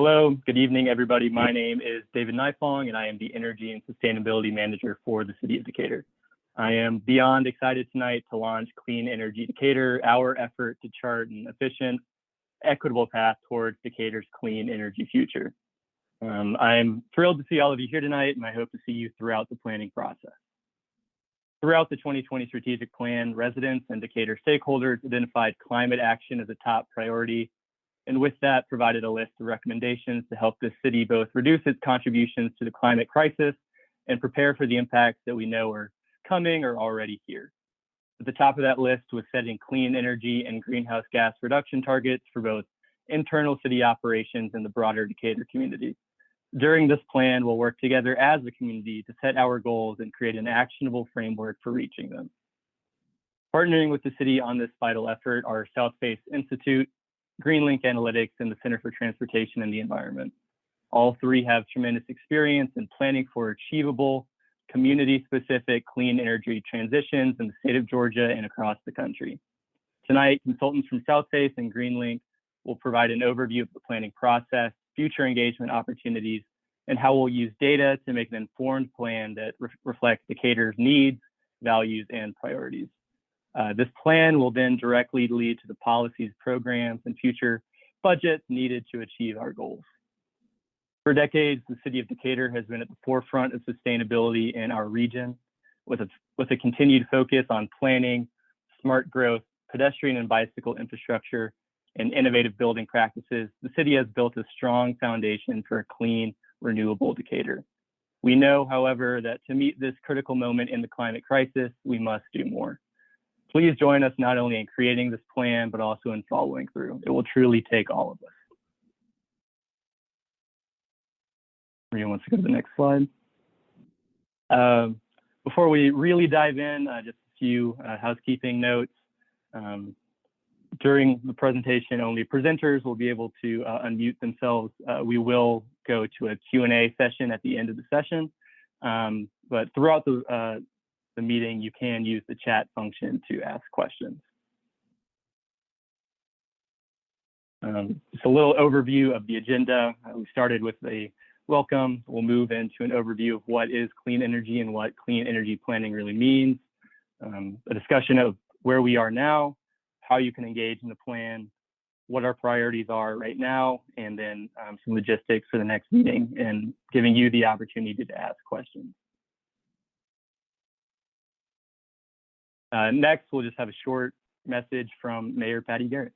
Hello, good evening, everybody. My name is David Nifong, and I am the Energy and Sustainability Manager for the City of Decatur. I am beyond excited tonight to launch Clean Energy Decatur, our effort to chart an efficient, equitable path towards Decatur's clean energy future. I'm thrilled to see all of you here tonight, and I hope to see you throughout the planning process. Throughout the 2020 strategic plan, residents and Decatur stakeholders identified climate action as a top priority, and with that provided a list of recommendations to help the city both reduce its contributions to the climate crisis and prepare for the impacts that we know are coming or already here. At the top of that list was setting clean energy and greenhouse gas reduction targets for both internal city operations and the broader Decatur community. During this plan, we'll work together as a community to set our goals and create an actionable framework for reaching them. Partnering with the city on this vital effort are South Face Institute, GreenLink Analytics, and the Center for Transportation and the Environment. All three have tremendous experience in planning for achievable, community-specific clean energy transitions in the state of Georgia and across the country. Tonight, consultants from South Face and GreenLink will provide an overview of the planning process, future engagement opportunities, and how we'll use data to make an informed plan that reflects Decatur's needs, values, and priorities. This plan will then directly lead to the policies, programs, and future budgets needed to achieve our goals. For decades, the City of Decatur has been at the forefront of sustainability in our region, with a continued focus on planning, smart growth, pedestrian and bicycle infrastructure, and innovative building practices. The city has built a strong foundation for a clean, renewable Decatur. We know, however, that to meet this critical moment in the climate crisis, we must do more. Please join us not only in creating this plan, but also in following through. It will truly take all of us. Maria wants to go to the next slide. Before we really dive in, just a few housekeeping notes. During the presentation, only presenters will be able to unmute themselves. We will go to a Q&A session at the end of the session, but throughout the meeting, you can use the chat function to ask questions. Just a little overview of the agenda. We started with a welcome. We'll move into an overview of what is clean energy and what clean energy planning really means. A discussion of where we are now, how you can engage in the plan, what our priorities are right now, and then some logistics for the next meeting and giving you the opportunity to ask questions. Next, we'll just have a short message from Mayor Patty Garrett.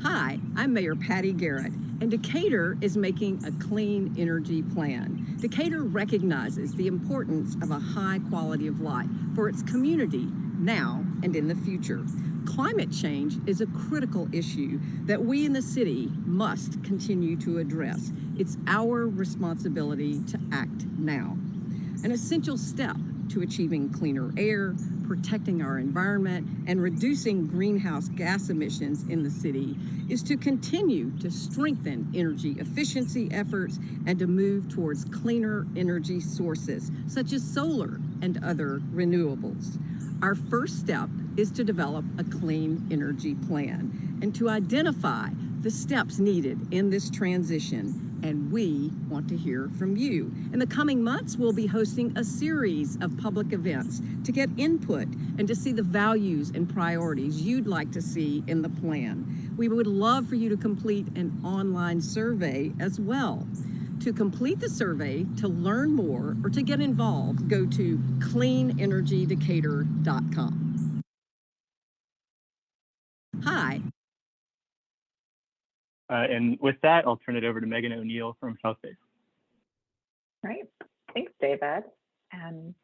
Hi, I'm Mayor Patty Garrett, and Decatur is making a clean energy plan. Decatur recognizes the importance of a high quality of life for its community now and in the future. Climate change is a critical issue that we in the city must continue to address. It's our responsibility to act now. An essential step to achieving cleaner air, protecting our environment, and reducing greenhouse gas emissions in the city is to continue to strengthen energy efficiency efforts and to move towards cleaner energy sources, such as solar and other renewables. Our first step is to develop a clean energy plan and to identify the steps needed in this transition, and we want to hear from you. In the coming months, we'll be hosting a series of public events to get input and to see the values and priorities you'd like to see in the plan. We would love for you to complete an online survey as well. To complete the survey, to learn more, or to get involved, go to cleanenergydecatur.com. Hi. And with that, I'll turn it over to Megan O'Neill from South Face. Right. Thanks, David. And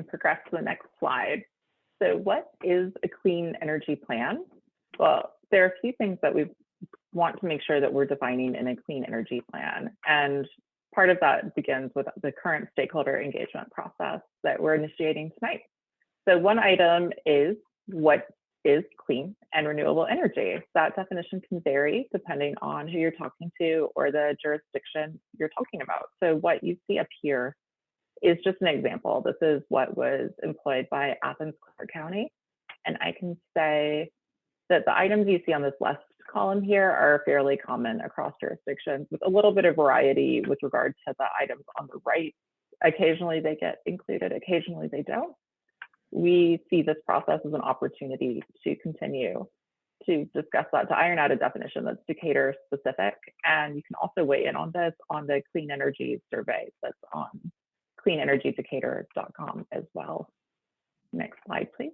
progress to the next slide. So what is a clean energy plan? Well, there are a few things that we want to make sure that we're defining in a clean energy plan. And part of that begins with the current stakeholder engagement process that we're initiating tonight. So one item is what is clean and renewable energy. That definition can vary depending on who you're talking to or the jurisdiction you're talking about. So what you see up here is just an example. This is what was employed by Athens Clarke County. And I can say that the items you see on this left column here are fairly common across jurisdictions, with a little bit of variety with regard to the items on the right. Occasionally they get included, occasionally they don't. We see this process as an opportunity to continue to discuss that, to iron out a definition that's Decatur specific. And you can also weigh in on this on the Clean Energy survey that's on cleanenergydecatur.com as well. Next slide, please.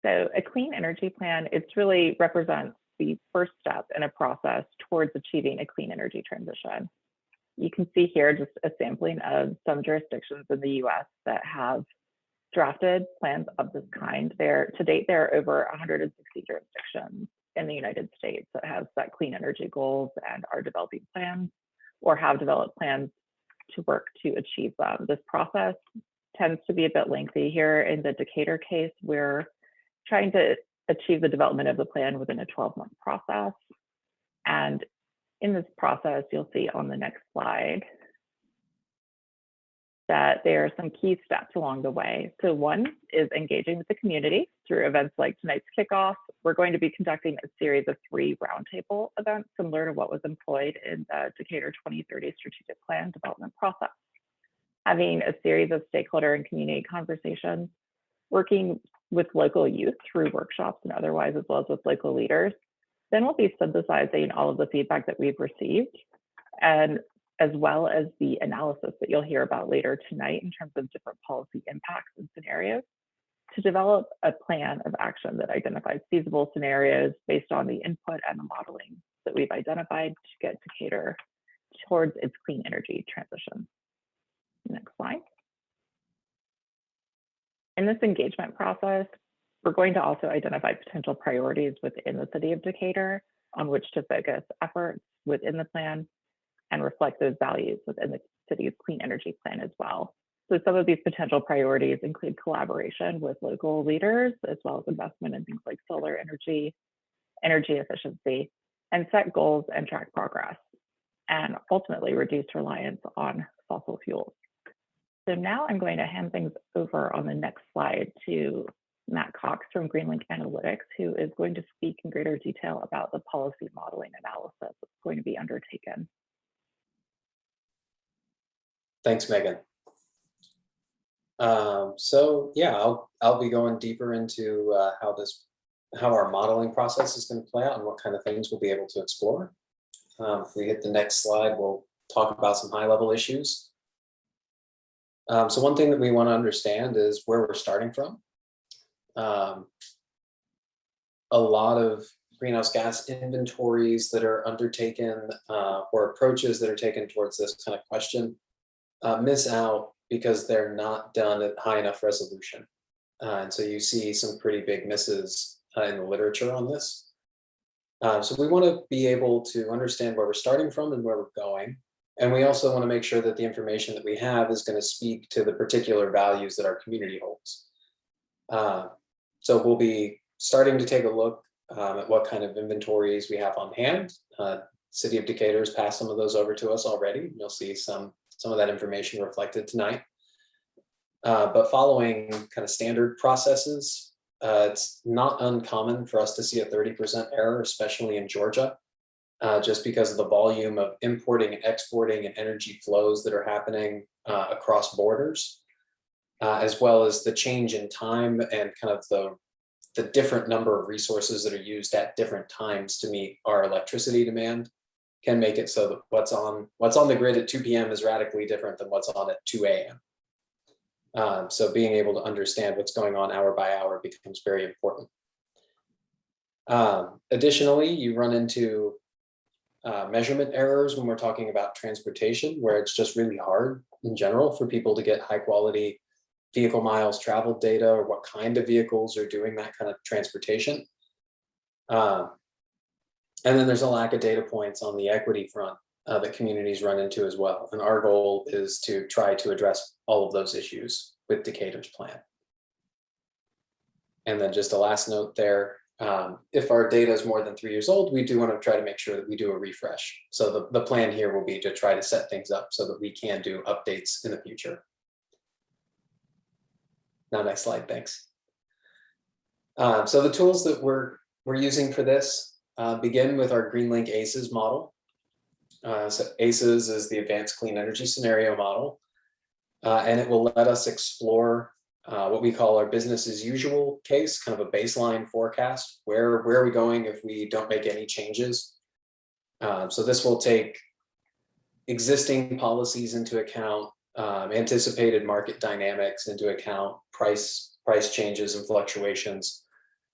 So a clean energy plan, it really represents the first step in a process towards achieving a clean energy transition. You can see here just a sampling of some jurisdictions in the US that have drafted plans of this kind. To date, there are over 160 jurisdictions in the United States that have set clean energy goals and are developing plans or have developed plans to work to achieve them. This process tends to be a bit lengthy. Here in the Decatur case, we're trying to achieve the development of the plan within a 12-month process. And in this process, you'll see on the next slide that there are some key steps along the way. So one is engaging with the community through events like tonight's kickoff. We're going to be conducting a series of 3 roundtable events similar to what was employed in the Decatur 2030 strategic plan development process. Having a series of stakeholder and community conversations, working with local youth through workshops and otherwise, as well as with local leaders. Then we'll be synthesizing all of the feedback that we've received, and as well as the analysis that you'll hear about later tonight in terms of different policy impacts and scenarios, to develop a plan of action that identifies feasible scenarios based on the input and the modeling that we've identified to get Decatur towards its clean energy transition. Next slide. In this engagement process, we're going to also identify potential priorities within the City of Decatur on which to focus efforts within the plan and reflect those values within the city's clean energy plan as well. So some of these potential priorities include collaboration with local leaders, as well as investment in things like solar energy, energy efficiency, and set goals and track progress, and ultimately reduce reliance on fossil fuels. So now I'm going to hand things over on the next slide to Matt Cox from GreenLink Analytics, who is going to speak in greater detail about the policy modeling analysis that's going to be undertaken. Thanks, Megan. So yeah, I'll be going deeper into how our modeling process is going to play out and what kind of things we'll be able to explore. If we hit the next slide, we'll talk about some high-level issues. So one thing that we want to understand is where we're starting from. A lot of greenhouse gas inventories that are undertaken or approaches that are taken towards this kind of question miss out because they're not done at high enough resolution. And so you see some pretty big misses in the literature on this. So we want to be able to understand where we're starting from and where we're going. And we also want to make sure that the information that we have is going to speak to the particular values that our community holds. So we'll be starting to take a look at what kind of inventories we have on hand. City of Decatur has passed some of those over to us already. You'll see some of that information reflected tonight. But following kind of standard processes, it's not uncommon for us to see a 30% error, especially in Georgia, just because of the volume of importing and exporting and energy flows that are happening across borders, as well as the change in time and kind of the different number of resources that are used at different times to meet our electricity demand can make it so that what's on the grid at 2 p.m. is radically different than what's on at 2 a.m. So being able to understand what's going on hour by hour becomes very important. Additionally, you run into measurement errors when we're talking about transportation, where it's just really hard in general for people to get high quality vehicle miles traveled data or what kind of vehicles are doing that kind of transportation. And then there's a lack of data points on the equity front that communities run into as well. And our goal is to try to address all of those issues with Decatur's plan. And then just a last note there, if our data is more than 3 years old, we do want to try to make sure that we do a refresh. So the plan here will be to try to set things up so that we can do updates in the future. Now, next slide, thanks. So the tools that we're using for this begin with our GreenLink Aces model. So Aces is the Advanced Clean Energy Scenario Model, and it will let us explore what we call our business as usual case, kind of a baseline forecast. Where are we going if we don't make any changes? So this will take existing policies into account, anticipated market dynamics into account, price changes and fluctuations,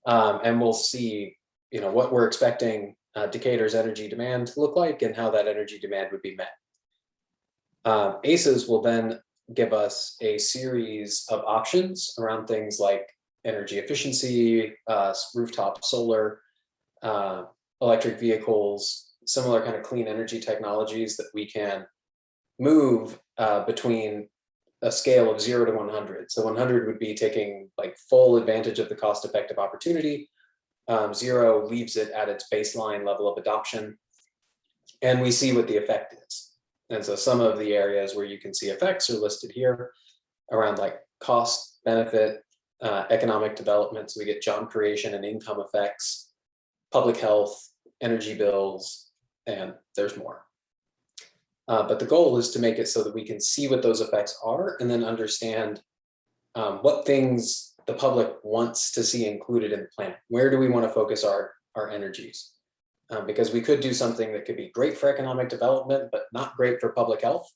and we'll see, what we're expecting Decatur's energy demand to look like and how that energy demand would be met. ACES will then give us a series of options around things like energy efficiency, rooftop solar, electric vehicles, similar kind of clean energy technologies that we can move between a scale of 0 to 100. So 100 would be taking like full advantage of the cost-effective opportunity. 0 leaves it at its baseline level of adoption, and we see what the effect is. And so some of the areas where you can see effects are listed here around like cost, benefit, economic development. So we get job creation and income effects, public health, energy bills, and there's more. But the goal is to make it so that we can see what those effects are and then understand what things the public wants to see included in the plan. Where do we want to focus our energies? Because we could do something that could be great for economic development, but not great for public health.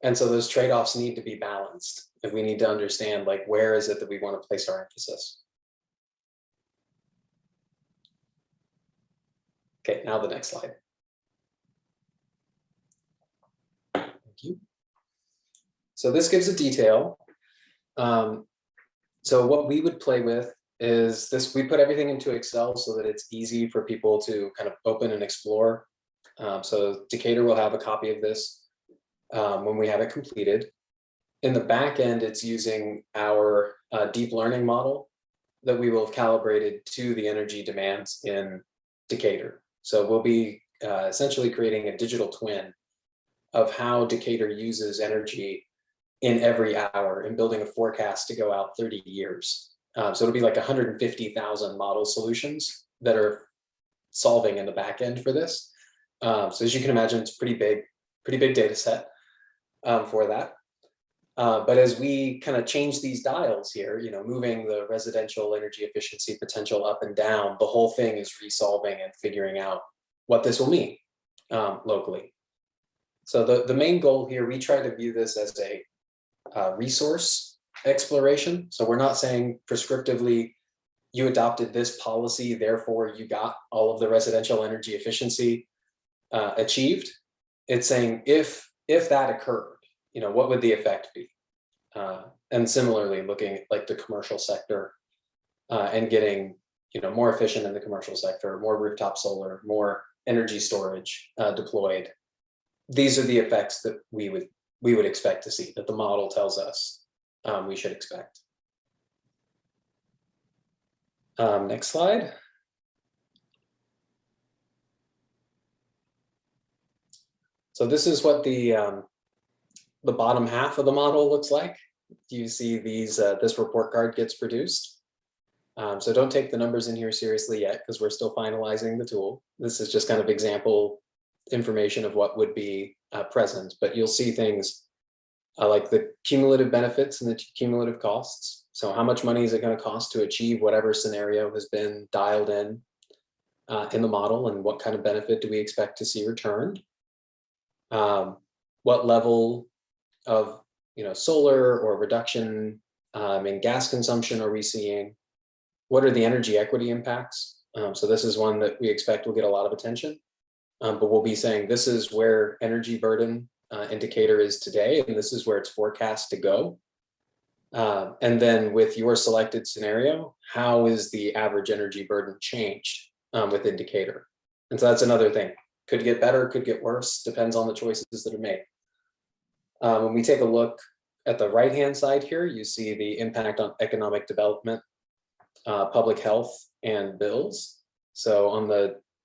And so those trade-offs need to be balanced. And we need to understand like, where is it that we want to place our emphasis? Okay, now the next slide. Thank you. So this gives a detail. So what we would play with is this, we put everything into Excel so that it's easy for people to kind of open and explore. So Decatur will have a copy of this when we have it completed. In the back end, it's using our deep learning model that we will have calibrated to the energy demands in Decatur. So we'll be essentially creating a digital twin of how Decatur uses energy in every hour and building a forecast to go out 30 years. So it'll be like 150,000 model solutions that are solving in the back end for this. So as you can imagine, it's pretty big data set for that. But as we kind of change these dials here, moving the residential energy efficiency potential up and down, the whole thing is resolving and figuring out what this will mean locally. So the main goal here, we try to view this as a resource exploration. So we're not saying prescriptively, you adopted this policy, therefore you got all of the residential energy efficiency achieved. It's saying if that occurred, what would the effect be? And similarly, looking at like the commercial sector and getting more efficient in the commercial sector, more rooftop solar, more energy storage deployed. These are the effects that we would expect to see, that the model tells us we should expect. Next slide. So this is what the bottom half of the model looks like. You see these, this report card gets produced. So don't take the numbers in here seriously yet, because we're still finalizing the tool. This is just kind of example information of what would be present, but you'll see things like the cumulative benefits and the cumulative costs. So how much money is it going to cost to achieve whatever scenario has been dialed in the model, and what kind of benefit do we expect to see returned? What level of solar or reduction in gas consumption are we seeing? What are the energy equity impacts? So this is one that we expect will get a lot of attention, but we'll be saying this is where energy burden in Decatur is today, and this is where it's forecast to go. And then with your selected scenario, how is the average energy burden changed within Decatur? And so that's another thing. Could get better, could get worse, depends on the choices that are made. When we take a look at the right-hand side here, you see the impact on economic development, public health, and bills. So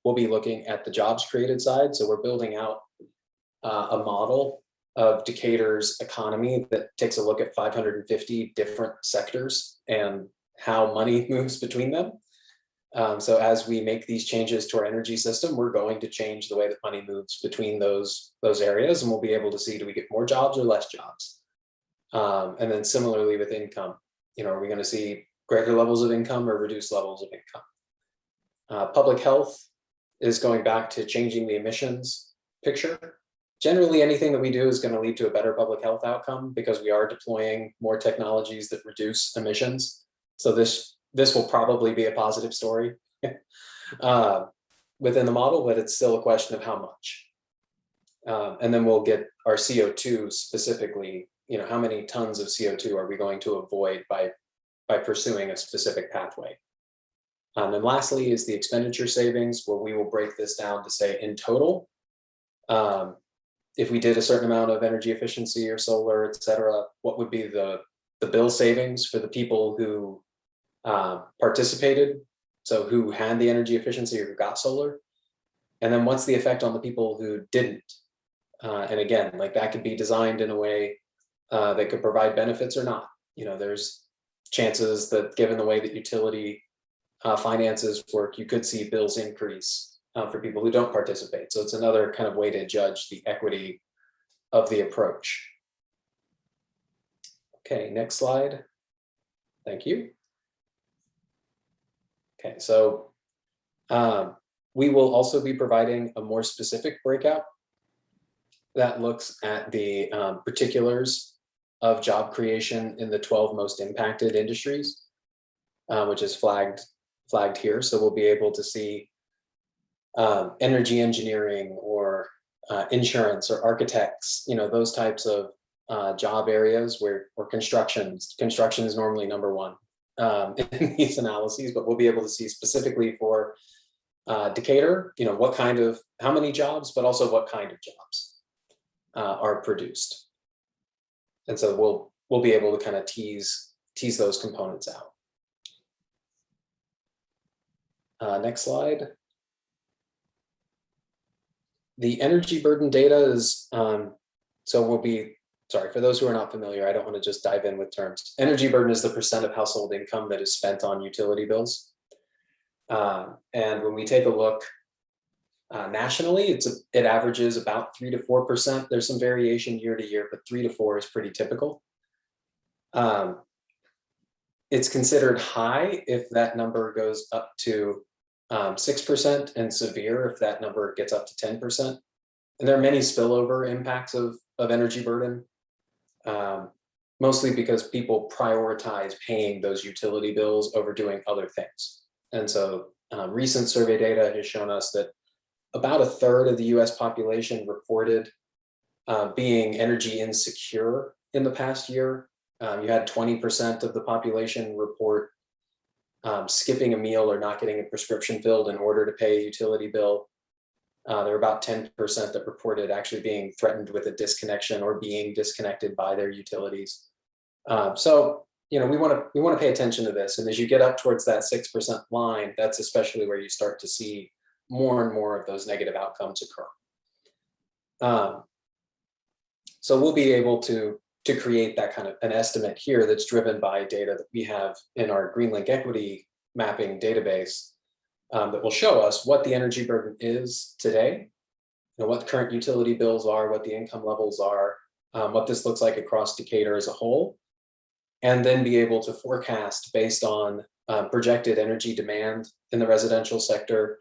we'll be looking at the jobs created side. So we're building out a model of Decatur's economy that takes a look at 550 different sectors and how money moves between them. So as we make these changes to our energy system, we're going to change the way that money moves between those areas, and we'll be able to see, do we get more jobs or less jobs? And then similarly with income, are we going to see greater levels of income or reduced levels of income? Public health is going back to changing the emissions picture. Generally, anything that we do is going to lead to a better public health outcome because we are deploying more technologies that reduce emissions. So this will probably be a positive story within the model, but it's still a question of how much. And then we'll get our CO2 specifically, how many tons of CO2 are we going to avoid by pursuing a specific pathway? And lastly is the expenditure savings, where we will break this down to say in total, if we did a certain amount of energy efficiency or solar, et cetera, what would be the bill savings for the people who participated, so who had the energy efficiency or who got solar, and then what's the effect on the people who didn't? And again, like that could be designed in a way that could provide benefits or not. There's chances that given the way that utility finances work, you could see bills increase for people who don't participate. So it's another kind of way to judge the equity of the approach. Okay, next slide. Thank you. Okay, so we will also be providing a more specific breakout that looks at the particulars of job creation in the 12 most impacted industries, which is flagged here. So we'll be able to see energy engineering or insurance or architects, those types of job areas or construction is normally number one in these analyses, but we'll be able to see specifically for Decatur, how many jobs, but also what kind of jobs are produced. And so we'll be able to kind of tease those components out. Next slide. The energy burden data is, for those who are not familiar, I don't want to just dive in with terms. Energy burden is the percent of household income that is spent on utility bills. And when we take a look nationally, it averages about 3 to 4%. There's some variation year to year, but 3 to 4 is pretty typical. It's considered high if that number goes up to 6% and severe if that number gets up to 10%. And there are many spillover impacts of energy burden, mostly because people prioritize paying those utility bills over doing other things. And so recent survey data has shown us that about a third of the US population reported being energy insecure in the past year. You had 20% of the population report skipping a meal or not getting a prescription filled in order to pay a utility bill. There were about 10% that reported actually being threatened with a disconnection or being disconnected by their utilities. So we want to pay attention to this. And as you get up towards that 6% line, that's especially where you start to see more and more of those negative outcomes occur. So we'll be able to create that kind of an estimate here that's driven by data that we have in our GreenLink equity mapping database that will show us what the energy burden is today, what the current utility bills are, what the income levels are, what this looks like across Decatur as a whole, and then be able to forecast based on projected energy demand in the residential sector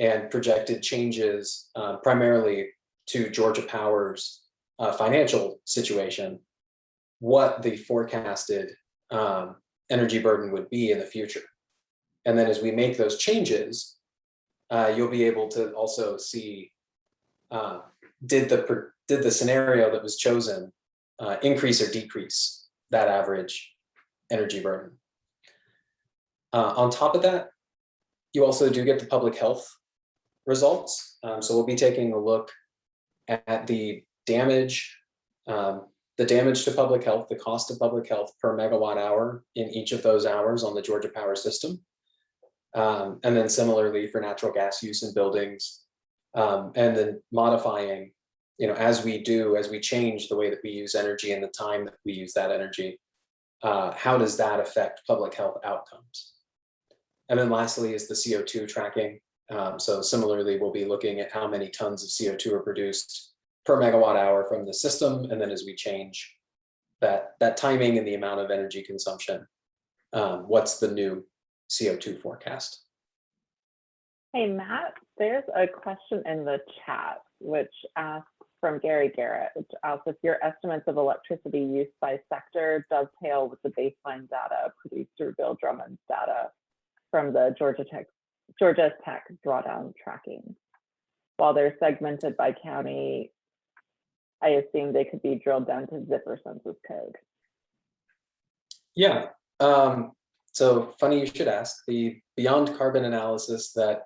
and projected changes primarily to Georgia Power's financial situation, what the forecasted energy burden would be in the future. And then as we make those changes, you'll be able to also see, did the scenario that was chosen increase or decrease that average energy burden? On top of that, you also do get the public health results. So we'll be taking a look at the damage to public health, the cost of public health per megawatt hour in each of those hours on the Georgia Power system. And then similarly for natural gas use in buildings, and then modifying as we change the way that we use energy and the time that we use that energy, how does that affect public health outcomes? And then lastly is the CO2 tracking. So similarly, we'll be looking at how many tons of CO2 are produced per megawatt hour from the system. And then as we change that timing and the amount of energy consumption, what's the new CO2 forecast? Hey, Matt, there's a question in the chat, which asks from Gary Garrett, which asks if your estimates of electricity use by sector dovetail with the baseline data produced through Bill Drummond's data from the Georgia Tech drawdown tracking. While they're segmented by county, I assume they could be drilled down to zipper census code. Yeah, so funny you should ask. The beyond carbon analysis that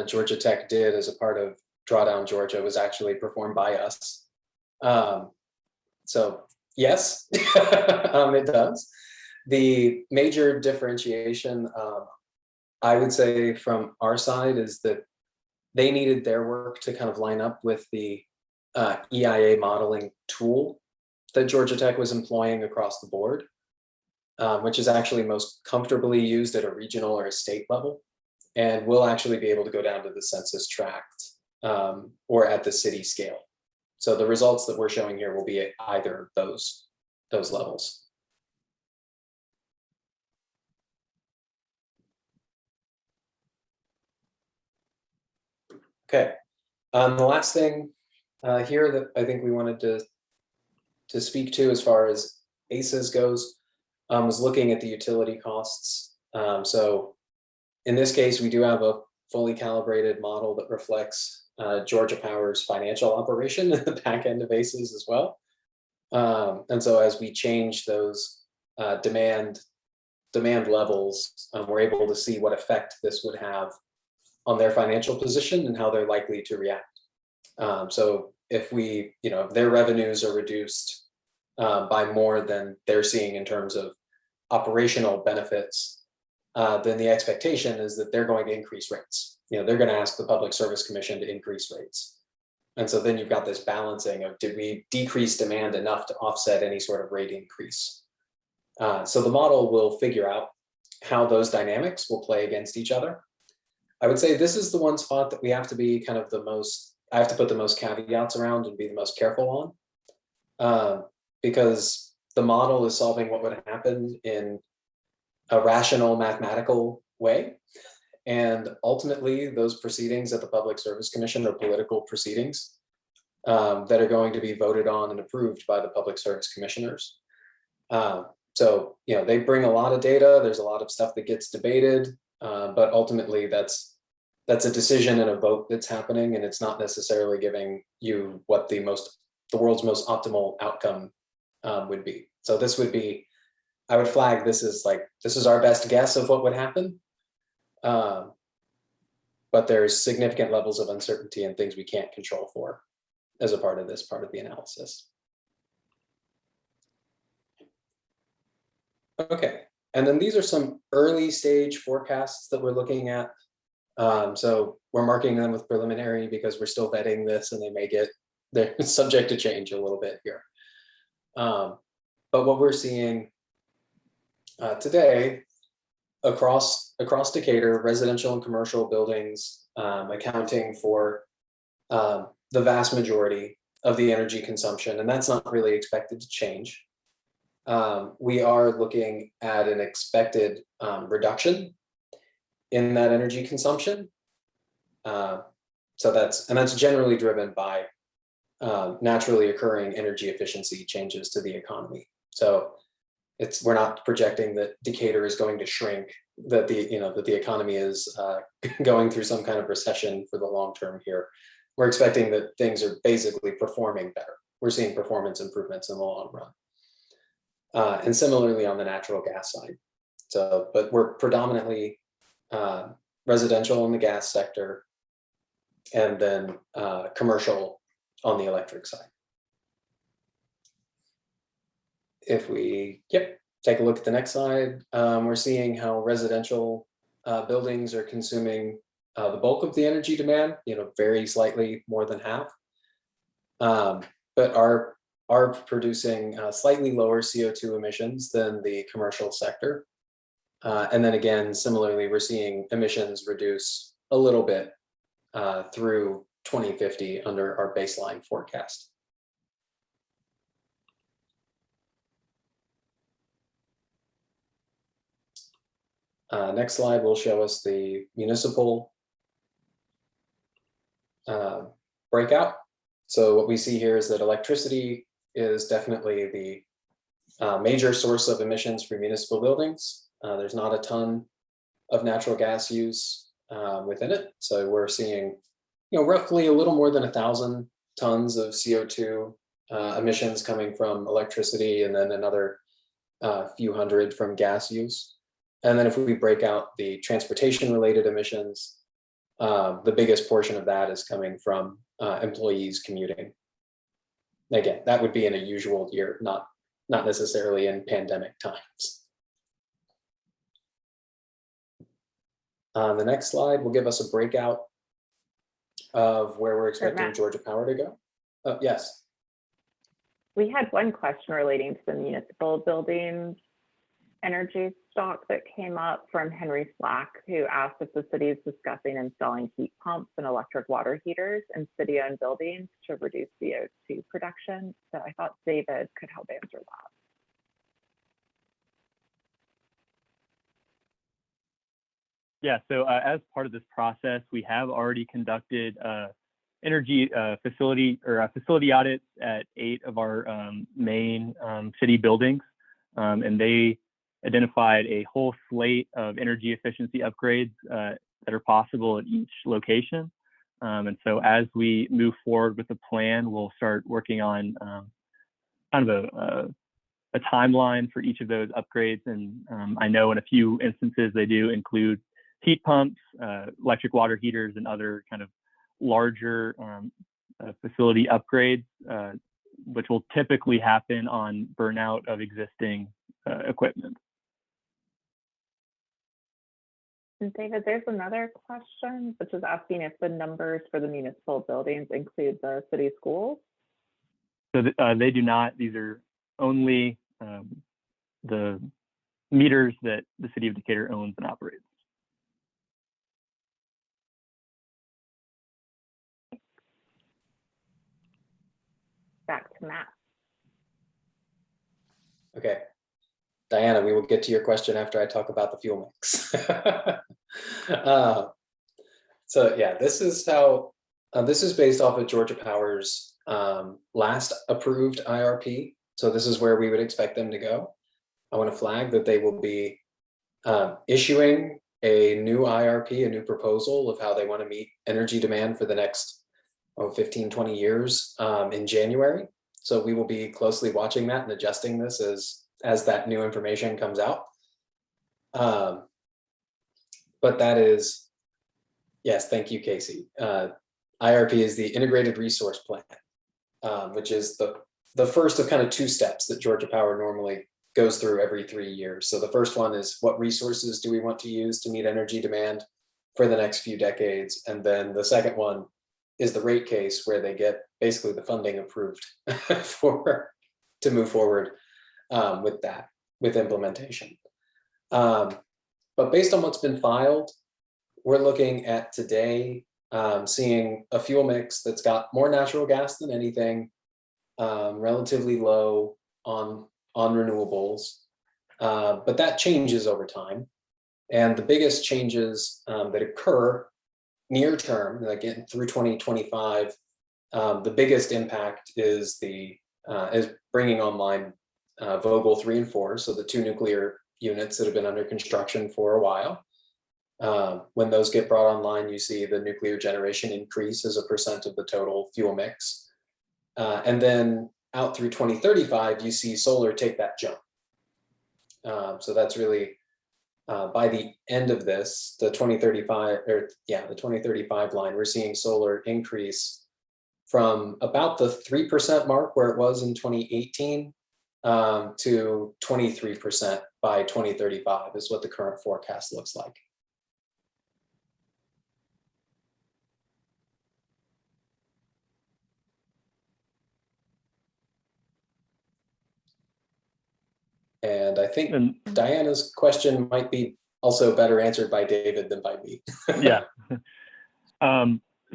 Georgia Tech did as a part of Drawdown Georgia was actually performed by us. So yes, it does. The major differentiation, I would say from our side, is that they needed their work to kind of line up with the EIA modeling tool that Georgia Tech was employing across the board, which is actually most comfortably used at a regional or a state level. And we'll actually be able to go down to the census tract or at the city scale. So the results that we're showing here will be at either of those levels. Okay, the last thing here that I think we wanted to speak to as far as ACES goes was looking at the utility costs. So in this case, we do have a fully calibrated model that reflects Georgia Power's financial operation at the back end of ACES as well. And so as we change those demand levels, we're able to see what effect this would have on their financial position and how they're likely to react. So if if their revenues are reduced by more than they're seeing in terms of operational benefits, then the expectation is that they're going to increase rates. They're going to ask the Public Service Commission to increase rates. And so then you've got this balancing of, did we decrease demand enough to offset any sort of rate increase? So the model will figure out how those dynamics will play against each other. I would say this is the one spot that we have to be kind of I have to put the most caveats around and be the most careful on, because the model is solving what would happen in a rational mathematical way. And ultimately, those proceedings at the Public Service Commission are political proceedings that are going to be voted on and approved by the Public Service Commissioners. So, they bring a lot of data. There's a lot of stuff that gets debated, but ultimately that's a decision and a vote that's happening, and it's not necessarily giving you what the world's most optimal outcome would be. So this would be, I would flag this is our best guess of what would happen. But there's significant levels of uncertainty and things we can't control for as a part of the analysis. Okay, and then these are some early stage forecasts that we're looking at. So we're marking them with preliminary because we're still vetting this, and they're subject to change a little bit here. But what we're seeing today across Decatur, residential and commercial buildings accounting for the vast majority of the energy consumption, and that's not really expected to change. We are looking at an expected reduction in that energy consumption. So that's generally driven by naturally occurring energy efficiency changes to the economy. So we're not projecting that Decatur is going to shrink, that the economy is going through some kind of recession for the long term here. We're expecting that things are basically performing better. We're seeing performance improvements in the long run. And similarly on the natural gas side. So, but we're predominantly residential in the gas sector, and then commercial on the electric side. If we take a look at the next slide, we're seeing how residential buildings are consuming the bulk of the energy demand, very slightly more than half. but are producing slightly lower CO2 emissions than the commercial sector. And then again, similarly, we're seeing emissions reduce a little bit through 2050 under our baseline forecast. Next slide will show us the municipal breakout. So what we see here is that electricity is definitely the major source of emissions for municipal buildings. There's not a ton of natural gas use within it. So we're seeing, roughly a little more than 1,000 tons of CO2 emissions coming from electricity, and then another few hundred from gas use. And then if we break out the transportation related emissions, the biggest portion of that is coming from employees commuting. Again, that would be in a usual year, not necessarily in pandemic times. The next slide will give us a breakout of where we're expecting Georgia Power to go. Oh, yes. We had one question relating to the municipal buildings energy stock that came up from Henry Slack, who asked if the city is discussing installing heat pumps and electric water heaters in city-owned buildings to reduce CO2 production. So I thought David could help answer that. Yeah, so as part of this process, we have already conducted energy facility audits at 8 of our main city buildings, and they identified a whole slate of energy efficiency upgrades that are possible at each location. And so as we move forward with the plan, we'll start working on kind of a timeline for each of those upgrades. And I know in a few instances they do include heat pumps, electric water heaters, and other kind of larger facility upgrades, which will typically happen on burnout of existing equipment. And David, there's another question, which is asking if the numbers for the municipal buildings include the city schools. So they do not. These are only the meters that the City of Decatur owns and operates. Back to Matt. Okay. Diana, we will get to your question after I talk about the fuel mix. So yeah, this is how, this is based off of Georgia Power's last approved IRP. So this is where we would expect them to go. I want to flag that they will be issuing a new IRP, a new proposal of how they want to meet energy demand for the next 15, 20 years in January. So we will be closely watching that and adjusting this as that new information comes out. But that is, yes, thank you, Casey. IRP is the Integrated Resource Plan, which is the first of kind of 2 steps that Georgia Power normally goes through every 3 years. So the first one is, what resources do we want to use to meet energy demand for the next few decades? And then the second one is the rate case, where they get basically the funding approved to move forward with implementation. But based on what's been filed, we're looking at today seeing a fuel mix that's got more natural gas than anything, relatively low on renewables, but that changes over time. And the biggest changes that occur near term, like through 2025, the biggest impact is bringing online Vogtle 3 and 4, so the 2 nuclear units that have been under construction for a while. When those get brought online, you see the nuclear generation increase as a % of the total fuel mix. And then out through 2035, you see solar take that jump. So that's really, by the end of this, the 2035 line, we're seeing solar increase from about the 3% mark where it was in 2018 to 23% by 2035 is what the current forecast looks like. And I think And Diana's question might be also better answered by David than by me. yeah.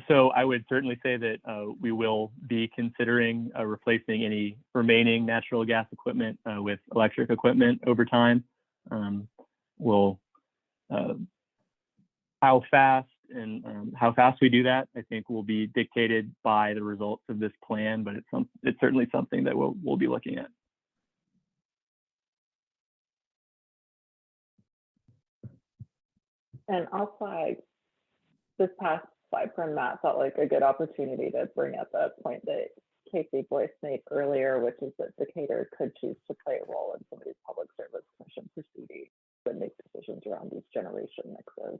So I would certainly say that we will be considering replacing any remaining natural gas equipment with electric equipment over time. We'll how fast we do that, I think, will be dictated by the results of this plan, but it's certainly something that we'll be looking at. And also, this past slide from Matt felt like a good opportunity to bring up a point that Casey Boyce made earlier, which is that Decatur could choose to play a role in some of these public service commission proceedings and make decisions around these generation mixes.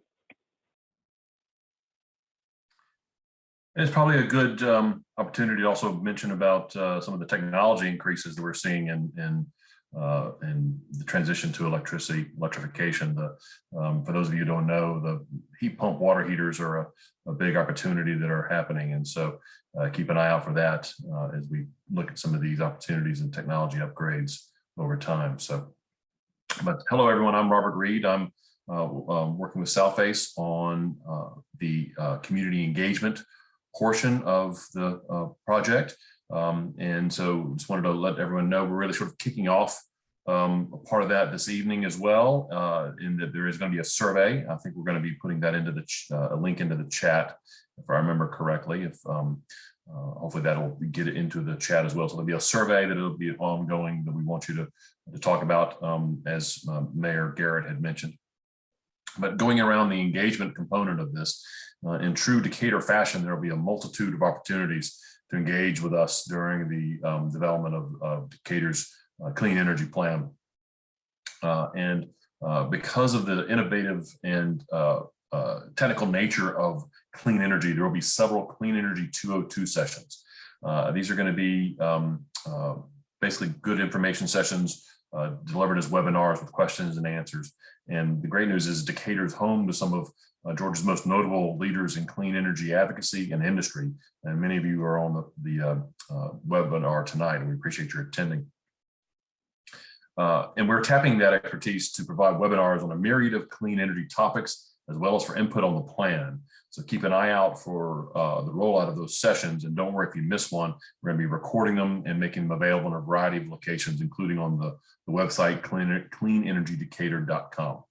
It's probably a good opportunity to also mention about some of the technology increases that we're seeing in the transition to electrification. For those of you who don't know, the heat pump water heaters are a big opportunity that are happening. And so keep an eye out for that as we look at some of these opportunities and technology upgrades over time. So, but hello, everyone. I'm Robert Reed. I'm working with Southface on the community engagement portion of the project. And so just wanted to let everyone know we're really sort of kicking off a part of that this evening as well, in that there is going to be a survey. I think we're going to be putting that into a link into the chat, if I remember correctly. If hopefully that'll get it into the chat as well. So there'll be a survey that it'll be ongoing that we want you to talk about, as Mayor Garrett had mentioned. But going around the engagement component of this, in true Decatur fashion, there will be a multitude of opportunities to engage with us during the development of Decatur's Clean Energy Plan. And because of the innovative and technical nature of clean energy, there will be several Clean Energy 202 sessions. These are going to be basically good information sessions delivered as webinars with questions and answers. And the great news is Decatur is home to some of Georgia's most notable leaders in clean energy advocacy and industry. And many of you are on the webinar tonight, and we appreciate your attending. And we're tapping that expertise to provide webinars on a myriad of clean energy topics, as well as for input on the plan. So keep an eye out for the rollout of those sessions. And don't worry if you miss one, we're going to be recording them and making them available in a variety of locations, including on the website cleanenergydecatur.com.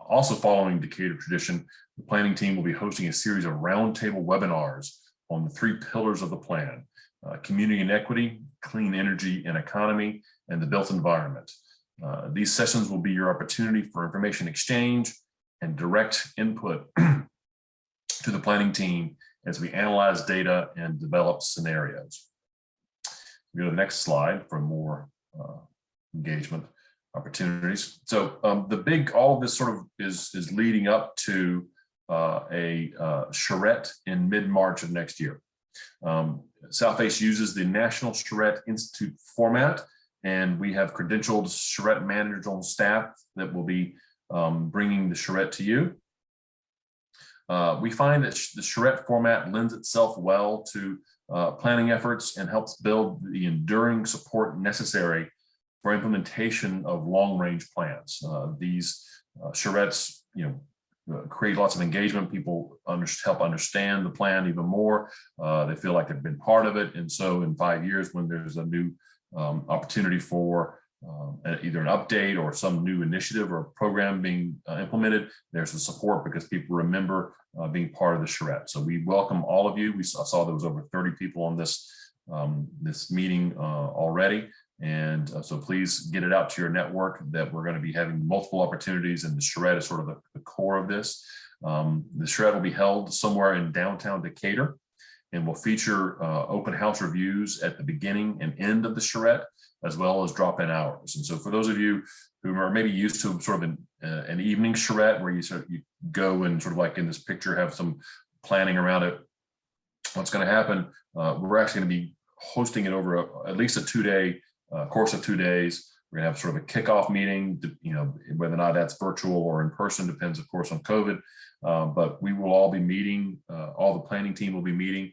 Also following Decatur tradition, the planning team will be hosting a series of roundtable webinars on the 3 pillars of the plan: community and equity, clean energy and economy, and the built environment. These sessions will be your opportunity for information exchange and direct input to the planning team as we analyze data and develop scenarios. Go to the next slide for more engagement opportunities. So all of this sort of is leading up to a charrette in mid-March of next year. Southface uses the National Charrette Institute format, and we have credentialed charrette managers on staff that will be bringing the charrette to you. We find that the charrette format lends itself well to planning efforts and helps build the enduring support necessary for implementation of long-range plans. These charrettes, create lots of engagement. People help understand the plan even more. They feel like they've been part of it. And so in 5 years, when there's a new opportunity for either an update or some new initiative or program being implemented, there's the support because people remember being part of the charrette. So we welcome all of you. I saw there was over 30 people on this meeting already. And so please get it out to your network that we're going to be having multiple opportunities, and the charrette is sort of the core of this. The charrette will be held somewhere in downtown Decatur and will feature open house reviews at the beginning and end of the charrette, as well as drop-in hours. And so for those of you who are maybe used to sort of an evening charrette where you go and sort of like in this picture have some planning around it, what's going to happen, we're actually going to be hosting it over at least a 2-day course of 2 days. We're gonna have sort of a kickoff meeting, whether or not that's virtual or in person, depends of course on COVID, but we will all be meeting, all the planning team will be meeting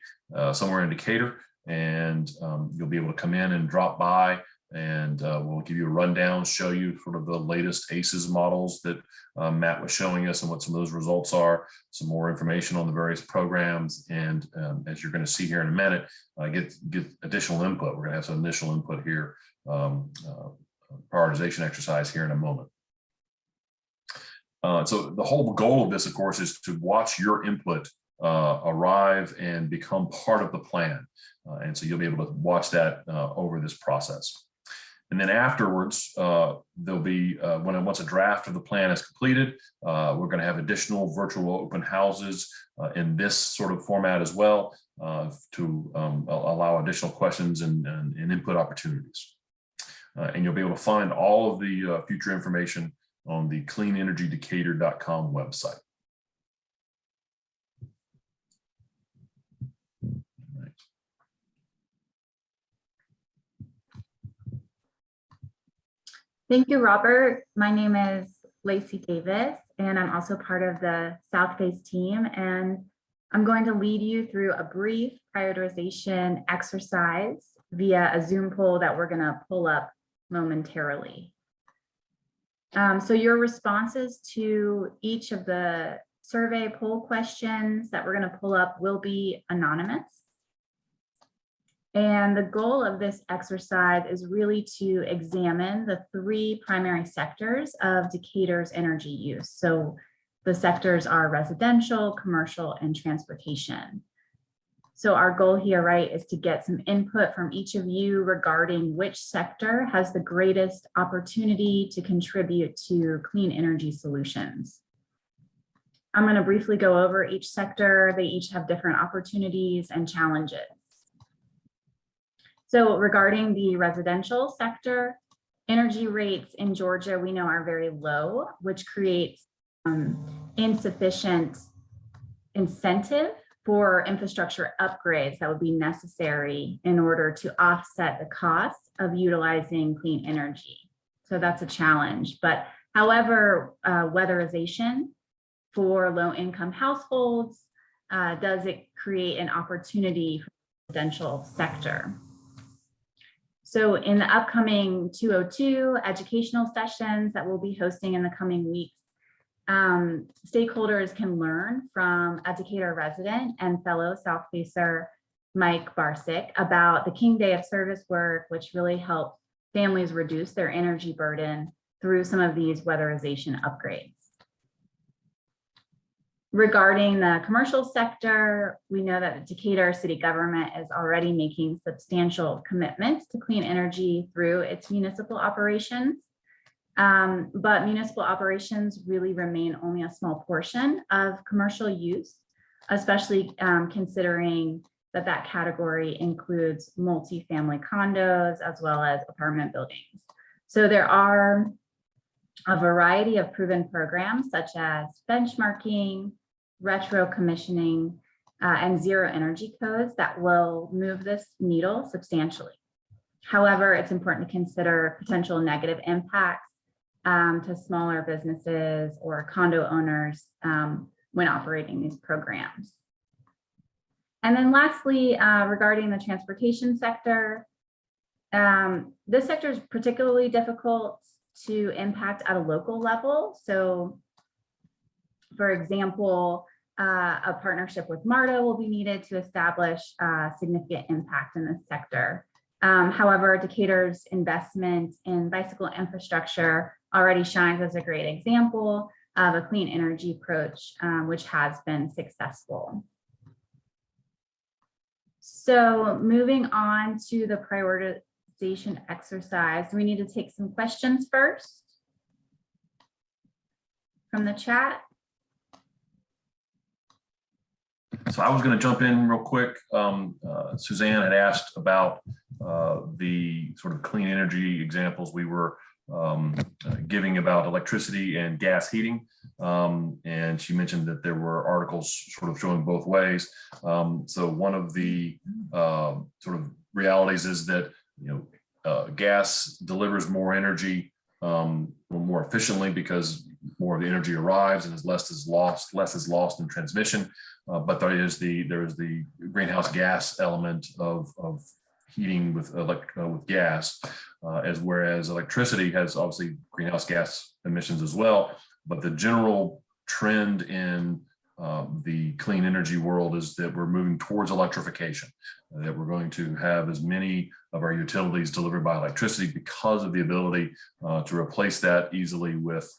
somewhere in Decatur, and you'll be able to come in and drop by and we'll give you a rundown, show you sort of the latest ACEs models that Matt was showing us and what some of those results are, some more information on the various programs, and as you're going to see here in a minute, get additional input. We're going to have some initial input here, prioritization exercise here in a moment. So the whole goal of this, of course, is to watch your input arrive and become part of the plan. And so you'll be able to watch that over this process. And then afterwards, there'll be, once a draft of the plan is completed, we're going to have additional virtual open houses in this sort of format as well to allow additional questions and input opportunities. And you'll be able to find all of the future information on the cleanenergydecatur.com website. Thank you, Robert. My name is Lacey Davis, and I'm also part of the South Phase team. And I'm going to lead you through a brief prioritization exercise via a Zoom poll that we're going to pull up momentarily. So your responses to each of the survey poll questions that we're going to pull up will be anonymous. And the goal of this exercise is really to examine the three primary sectors of Decatur's energy use. So the sectors are residential, commercial, and transportation. So our goal here, right, is to get some input from each of you regarding which sector has the greatest opportunity to contribute to clean energy solutions. I'm going to briefly go over each sector. They each have different opportunities and challenges. So regarding the residential sector, energy rates in Georgia, we know, are very low, which creates insufficient incentive for infrastructure upgrades that would be necessary in order to offset the costs of utilizing clean energy. So that's a challenge. But however, weatherization for low-income households does it create an opportunity for the residential sector. So in the upcoming 202 educational sessions that we'll be hosting in the coming weeks, stakeholders can learn from a Decatur resident and fellow South Facer Mike Barsick about the King Day of Service work, which really helps families reduce their energy burden through some of these weatherization upgrades. Regarding the commercial sector, we know that the Decatur city government is already making substantial commitments to clean energy through its municipal operations. But municipal operations really remain only a small portion of commercial use, especially considering that that category includes multifamily condos as well as apartment buildings. So there are a variety of proven programs such as benchmarking, retro commissioning, and zero energy codes that will move this needle substantially. However, it's important to consider potential negative impacts to smaller businesses or condo owners when operating these programs. And then lastly, regarding the transportation sector, this sector is particularly difficult to impact at a local level. So for example, a partnership with MARTA will be needed to establish significant impact in this sector. However, Decatur's investment in bicycle infrastructure already shines as a great example of a clean energy approach, which has been successful. So moving on to the prioritization exercise, we need to take some questions first from the chat. So I was going to jump in real quick. Suzanne had asked about the sort of clean energy examples we were giving about electricity and gas heating. And she mentioned that there were articles sort of showing both ways. So one of the sort of realities is that, you know, gas delivers more energy more efficiently because more of the energy arrives and less is lost in transmission. But there is the greenhouse gas element of heating with gas, whereas electricity has obviously greenhouse gas emissions as well. But the general trend in the clean energy world is that we're moving towards electrification, that we're going to have as many of our utilities delivered by electricity because of the ability to replace that easily with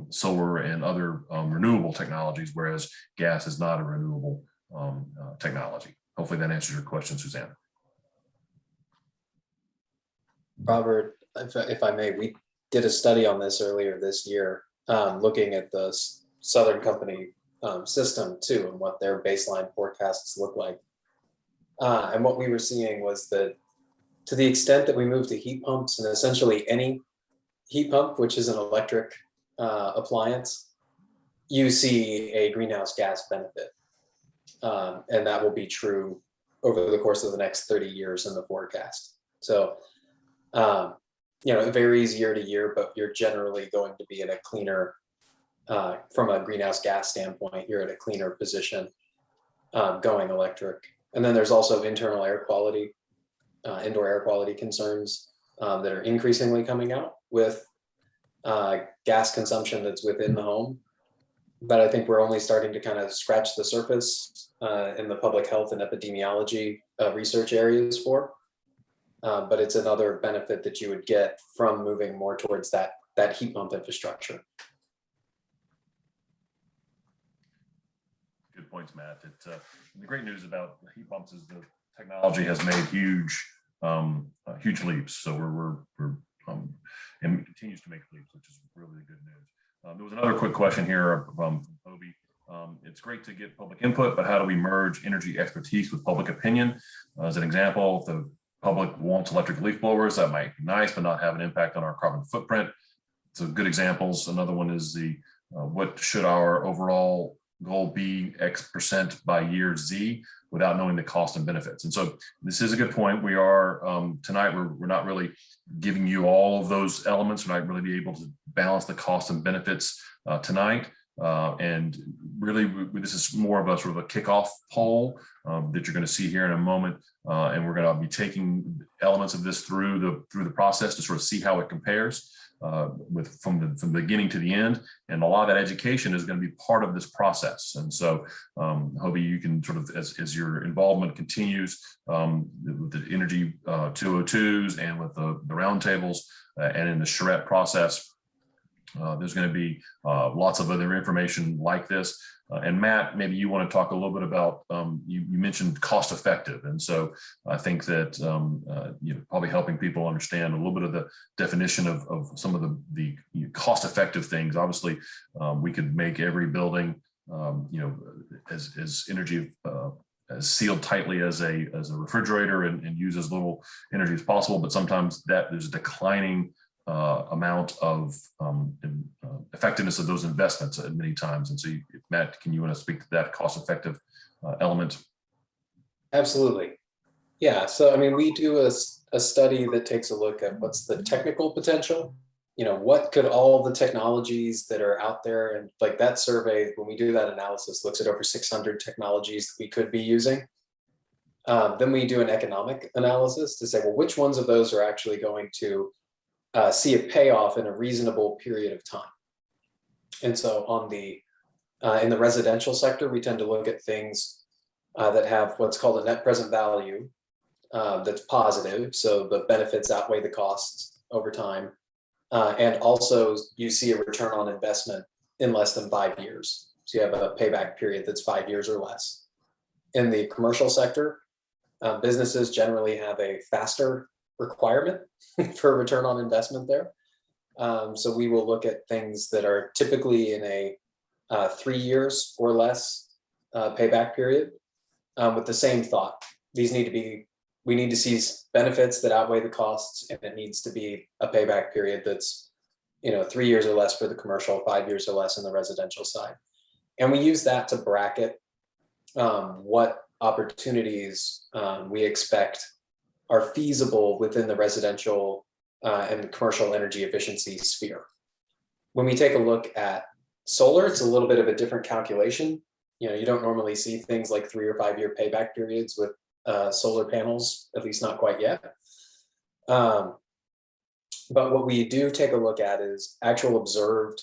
solar and other renewable technologies, whereas gas is not a renewable technology. Hopefully that answers your question, Suzanne. Robert, if I may, we did a study on this earlier this year, looking at the Southern Company system too, and what their baseline forecasts look like. And what we were seeing was that to the extent that we move to heat pumps, and essentially any heat pump, which is an electric appliance, you see a greenhouse gas benefit. And that will be true over the course of the next 30 years in the forecast. So, it varies year to year, but you're generally going to be in a cleaner, from a greenhouse gas standpoint, you're in a cleaner position going electric. And then there's also internal air quality, indoor air quality concerns that are increasingly coming out with gas consumption that's within the home. But I think we're only starting to kind of scratch the surface in the public health and epidemiology research areas for. But it's another benefit that you would get from moving more towards that heat pump infrastructure. Good points, Matt. The great news about heat pumps is the technology has made huge leaps. So we're and continues to make leaps, which is really good news. There was another quick question here from Obi. It's great to get public input, but how do we merge energy expertise with public opinion? As an example, if the public wants electric leaf blowers, that might be nice, but not have an impact on our carbon footprint. So good examples. Another one is what should our overall goal be X% by year Z without knowing the cost and benefits. And so this is a good point. We are tonight, we're not really giving you all of those elements. We're not really be able to balance the cost and benefits tonight. And really, this is more of a sort of a kickoff poll that you're going to see here in a moment. And we're going to be taking elements of this through the process to sort of see how it compares from the beginning to the end. And a lot of that education is going to be part of this process. And so Hobie, you can sort of, as your involvement continues with the Energy 202s and with the roundtables and in the charrette process, there's going to be lots of other information like this. And Matt, maybe you want to talk a little bit about, you mentioned cost effective. And so I think that, probably helping people understand a little bit of the definition of some of the cost effective things. Obviously, we could make every building, as energy, as sealed tightly as a refrigerator and use as little energy as possible. But sometimes there's a declining amount of effectiveness of those investments at many times. And so Matt, can you want to speak to that cost effective element? Absolutely. Yeah. So, I mean, we do a study that takes a look at what's the technical potential, what could all the technologies that are out there, and like that survey, when we do that analysis, looks at over 600 technologies that we could be using. Then we do an economic analysis to say, well, which ones of those are actually going to see a payoff in a reasonable period of time. And so on in the residential sector, we tend to look at things that have what's called a net present value that's positive. So the benefits outweigh the costs over time. And also you see a return on investment in less than 5 years. So you have a payback period that's 5 years or less. In the commercial sector, businesses generally have a faster requirement for return on investment there. So we will look at things that are typically in a 3 years or less payback period with the same thought. We need to see benefits that outweigh the costs, and it needs to be a payback period that's 3 years or less for the commercial, 5 years or less in the residential side. And we use that to bracket what opportunities we expect are feasible within the residential and commercial energy efficiency sphere. When we take a look at solar, it's a little bit of a different calculation. You don't normally see things like 3 or 5 year payback periods with solar panels, at least not quite yet. But what we do take a look at is actual observed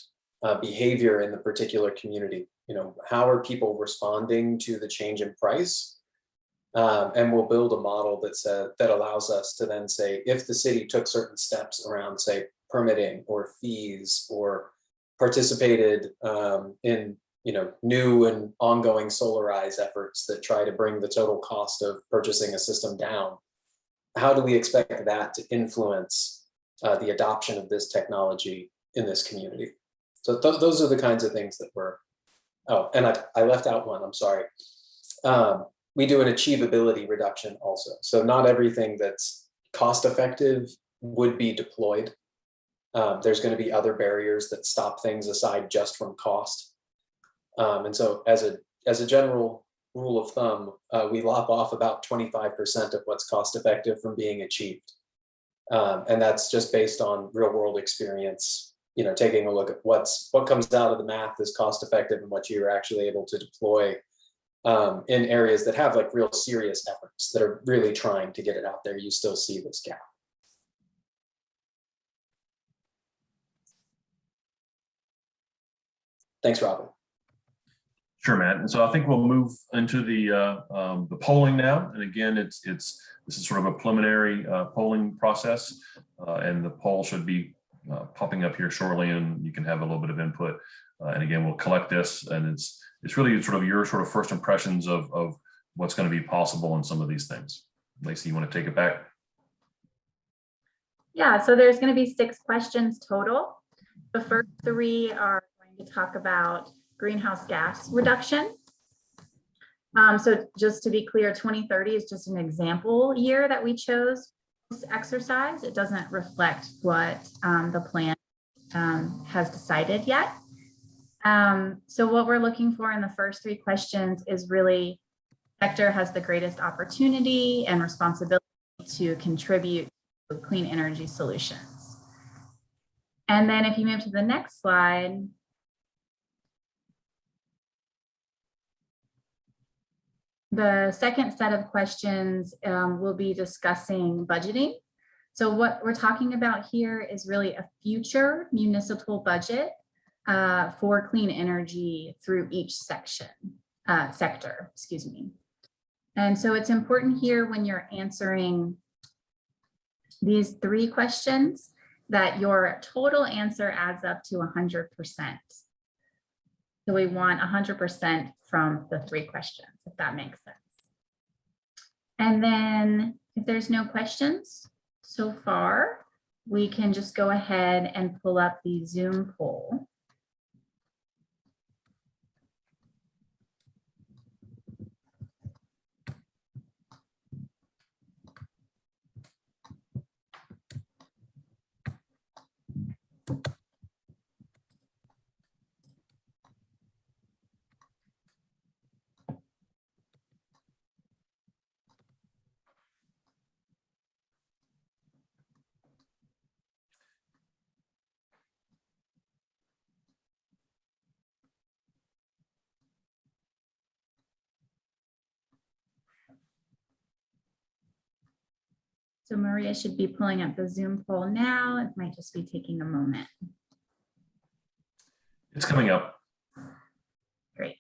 behavior in the particular community. You know, how are people responding to the change in price? And we'll build a model that allows us to then say, if the city took certain steps around, say, permitting or fees, or participated in, you know, new and ongoing solarize efforts that try to bring the total cost of purchasing a system down, how do we expect that to influence the adoption of this technology in this community? So those are the kinds of things that we're, oh, and I left out one, I'm sorry. We do an achievability reduction also. So not everything that's cost effective would be deployed. There's going to be other barriers that stop things aside just from cost. And so as a general rule of thumb, we lop off about 25% of what's cost effective from being achieved. And that's just based on real world experience, you know, taking a look at what comes out of the math is cost effective and what you're actually able to deploy in areas that have like real serious efforts that are really trying to get it out there. You still see this gap. Thanks, Robin. Sure, Matt. And so I think we'll move into the polling now. And again, this is sort of a preliminary polling process, and the poll should be popping up here shortly, and you can have a little bit of input. And again, we'll collect this, and it's really sort of your first impressions of what's going to be possible in some of these things. Lacey, you want to take it back? Yeah, so there's going to be 6 questions total. The first 3 are going to talk about greenhouse gas reduction. So just to be clear, 2030 is just an example year that we chose this exercise. It doesn't reflect what the plan has decided yet. So what we're looking for in the first 3 questions is really sector has the greatest opportunity and responsibility to contribute to clean energy solutions. And then if you move to the next slide, the second set of questions will be discussing budgeting. So what we're talking about here is really a future municipal budget for clean energy through each sector, excuse me. And so it's important here when you're answering these 3 questions that your total answer adds up to 100%. So we want 100% from the 3 questions, if that makes sense. And then if there's no questions so far, we can just go ahead and pull up the Zoom poll. So Maria should be pulling up the Zoom poll now. It might just be taking a moment. It's coming up. Great.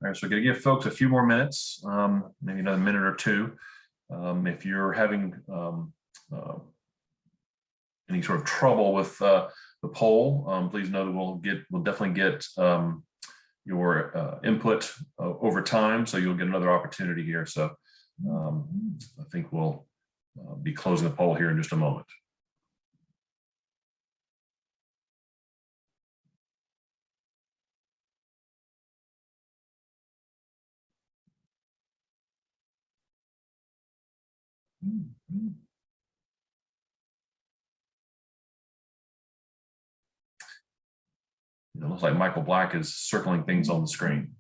All right, so we're going to give folks a few more minutes, maybe another minute or two. If you're having any sort of trouble with the poll, please know that we'll definitely get your input over time, so you'll get another opportunity here. So I think we'll be closing the poll here in just a moment. It looks like Michael Black is circling things on the screen.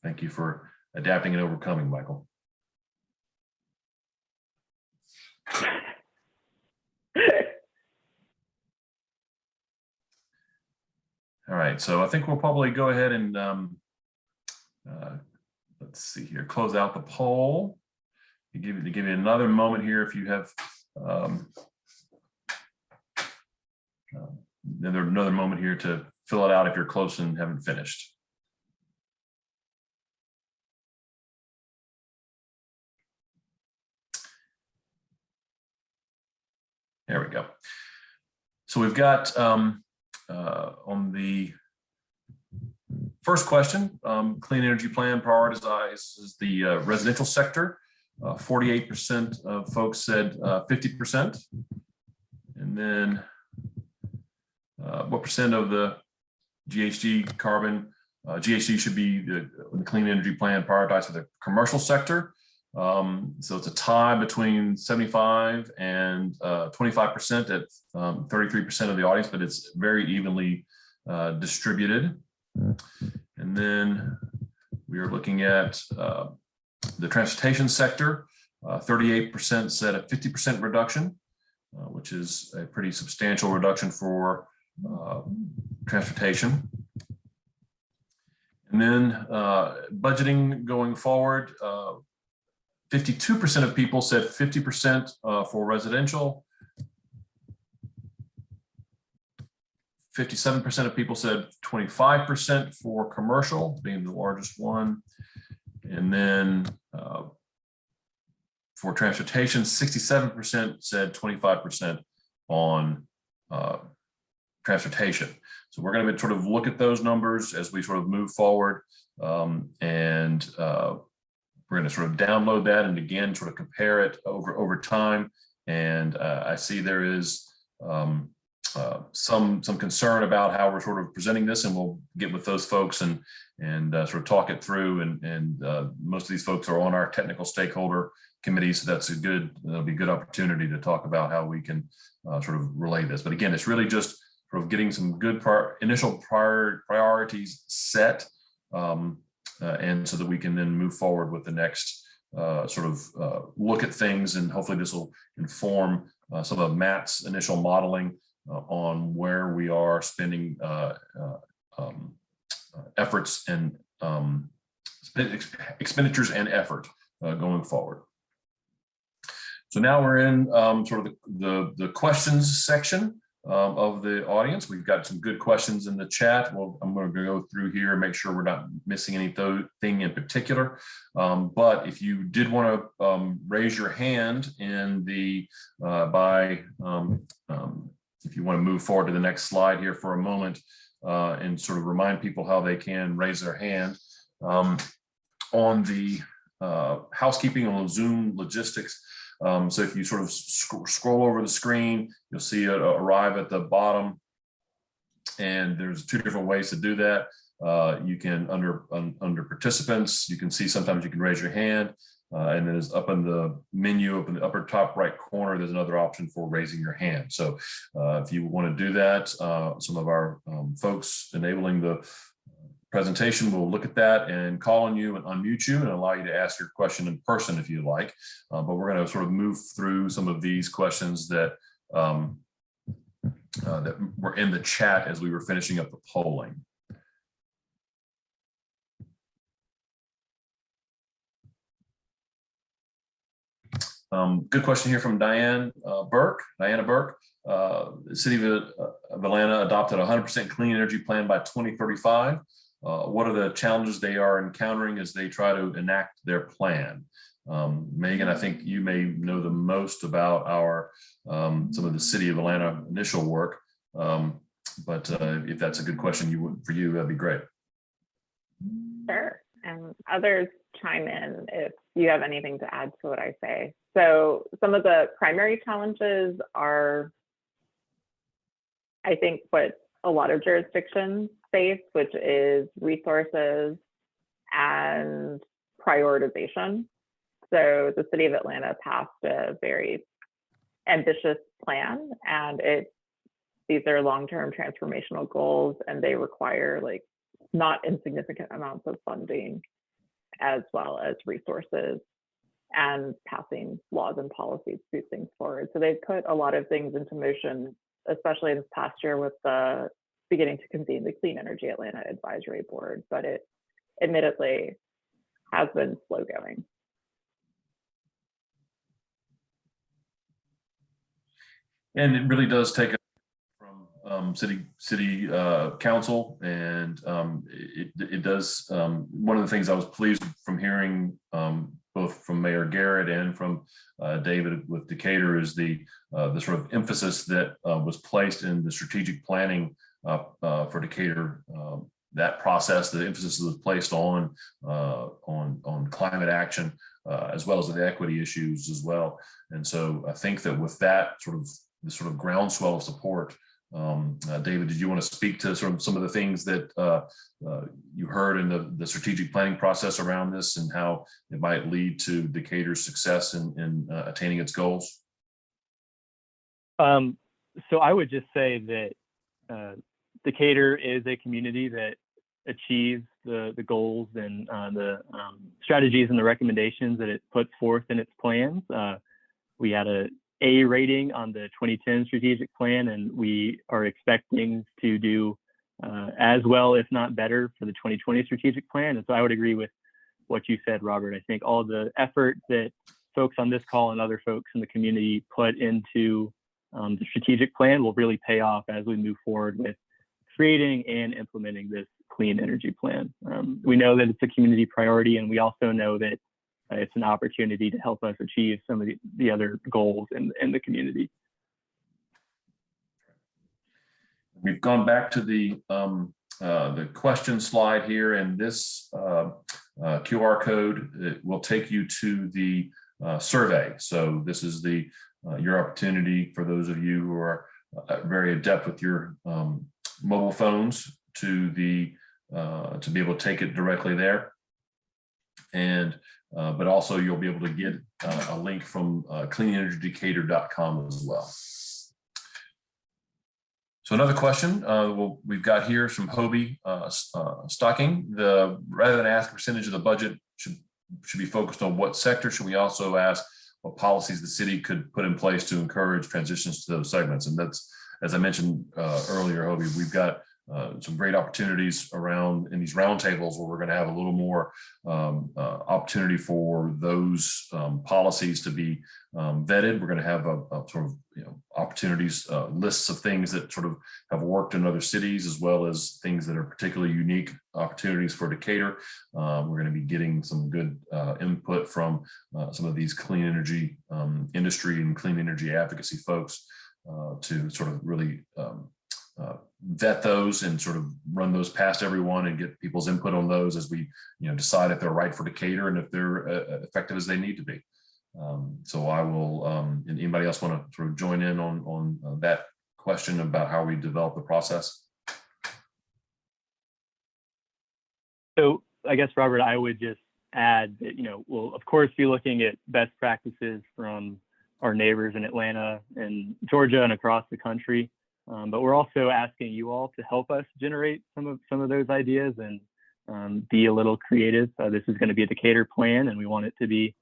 Thank you for adapting and overcoming, Michael. All right, so I think we'll probably go ahead and let's see here, close out the poll. Give you another moment here if you have another moment here to fill it out if you're close and haven't finished. There we go. So we've got on the first question, Clean Energy Plan prioritizes the residential sector. 48% of folks said 50%. And then what percent of the GHG carbon, GHG should be the Clean Energy Plan prioritized for the commercial sector. So it's a tie between 75 and 25% at 33% of the audience, but it's very evenly distributed. And then we are looking at the transportation sector. 38% said a 50% reduction, which is a pretty substantial reduction for transportation. And then budgeting going forward, 52% of people said 50% for residential. 57% of people said 25% for commercial, being the largest one. And then for transportation, 67% said 25% on transportation. So we're going to sort of look at those numbers as we sort of move forward, and we're going to sort of download that and again sort of compare it over time. And I see there is some concern about how we're sort of presenting this, and we'll get with those folks and sort of talk it through. And most of these folks are on our technical stakeholder committee, so that'll be a good opportunity to talk about how we can sort of relay this. But again, it's really just sort of getting some good initial priorities set, and so that we can then move forward with the next sort of look at things, and hopefully this will inform some of Matt's initial modeling on where we are spending efforts and expenditures and effort going forward. So now we're in sort of the questions section of the audience. We've got some good questions in the chat. Well, I'm going to go through here and make sure we're not missing anything in particular. But if you did want to raise your hand in the if you want to move forward to the next slide here for a moment and sort of remind people how they can raise their hand on the housekeeping on Zoom logistics. So if you sort of scroll over the screen, you'll see it arrive at the bottom, and there's two different ways to do that. You can under participants, you can see sometimes you can raise your hand, and then it's up in the menu up in the upper top right corner, there's another option for raising your hand. So if you want to do that, some of our folks enabling the presentation will look at that and call on you and unmute you and allow you to ask your question in person if you like. But we're going to sort of move through some of these questions that that were in the chat as we were finishing up the polling. Good question here from Diana Burke. The City of Atlanta adopted a 100% clean energy plan by 2035. what are the challenges they are encountering as they try to enact their plan. Megan, I think you may know the most about our some of the City of Atlanta initial work, but if that's a good question for you, that'd be great. Sure, and others chime in if you have anything to add to what I say. So some of the primary challenges are, I think, what a lot of jurisdictions face, which is resources and prioritization. So the City of Atlanta passed a very ambitious plan, and these are long-term transformational goals, and they require like not insignificant amounts of funding, as well as resources and passing laws and policies to move things forward. So they've put a lot of things into motion, especially this past year with the beginning to convene the Clean Energy Atlanta Advisory Board, but it admittedly has been slow going. And it really does take from city council, and it does. One of the things I was pleased from hearing both from Mayor Garrett and from David with Decatur is the sort of emphasis that was placed in the strategic planning for Decatur. That process, the emphasis was placed on climate action as well as the equity issues as well. And so I think that with that sort of groundswell of support, David, did you want to speak to sort of some of the things that you heard in the strategic planning process around this and how it might lead to Decatur's success in attaining its goals? So I would just say that Decatur is a community that achieves the goals and the strategies and the recommendations that it puts forth in its plans. We had an A rating on the 2010 strategic plan, and we are expecting to do as well, if not better, for the 2020 strategic plan. And so I would agree with what you said, Robert. I think all the effort that folks on this call and other folks in the community put into the strategic plan will really pay off as we move forward with creating and implementing this clean energy plan. We know that it's a community priority, and we also know that it's an opportunity to help us achieve some of the other goals in the community. We've gone back to the question slide here, and this QR code, it will take you to the survey. So this is your opportunity for those of you who are very adept with your mobile phones to be able to take it directly there. And but also you'll be able to get a link from cleanenergydecatur.com as well. So another question we've got here is from Hobie Stocking. Rather than ask a percentage of the budget should be focused on what sector, should we also ask what policies the city could put in place to encourage transitions to those segments? And that's, as I mentioned earlier, Hobie, we've got some great opportunities around in these roundtables where we're going to have a little more opportunity for those policies to be vetted. We're going to have a sort of opportunities, lists of things that sort of have worked in other cities, as well as things that are particularly unique opportunities for Decatur. We're going to be getting some good input from some of these clean energy industry and clean energy advocacy folks to sort of really vet those and sort of run those past everyone and get people's input on those as we decide if they're right for Decatur and if they're effective as they need to be. So I will, and anybody else want to sort of join in on that question about how we develop the process? So I guess, Robert, I would just add that, we'll of course be looking at best practices from our neighbors in Atlanta and Georgia and across the country. But we're also asking you all to help us generate some of those ideas and be a little creative. This is going to be a Decatur plan, and we want it to be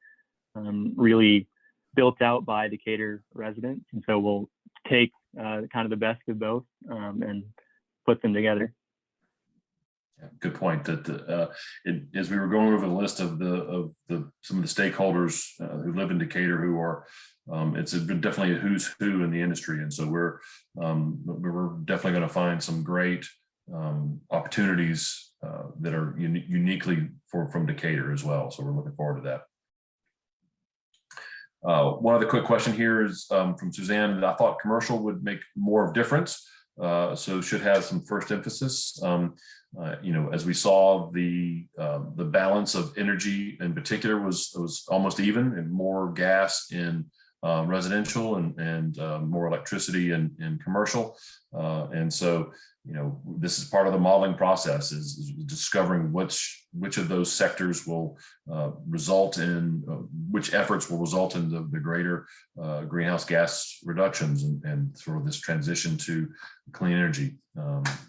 really built out by Decatur residents. And so we'll take kind of the best of both and put them together. Yeah, good point. That as we were going over the list of some of the stakeholders who live in Decatur, who are it's been definitely a who's who in the industry, and so we're definitely going to find some great opportunities that are uniquely from Decatur as well. So we're looking forward to that. One other quick question here is from Suzanne. I thought commercial would make more of difference, so should have some first emphasis. As we saw, the balance of energy in particular was almost even, and more gas in residential and more electricity in commercial. And so, this is part of the modeling process, is discovering which of those sectors will result in, which efforts will result in the greater greenhouse gas reductions and sort of this transition to clean energy.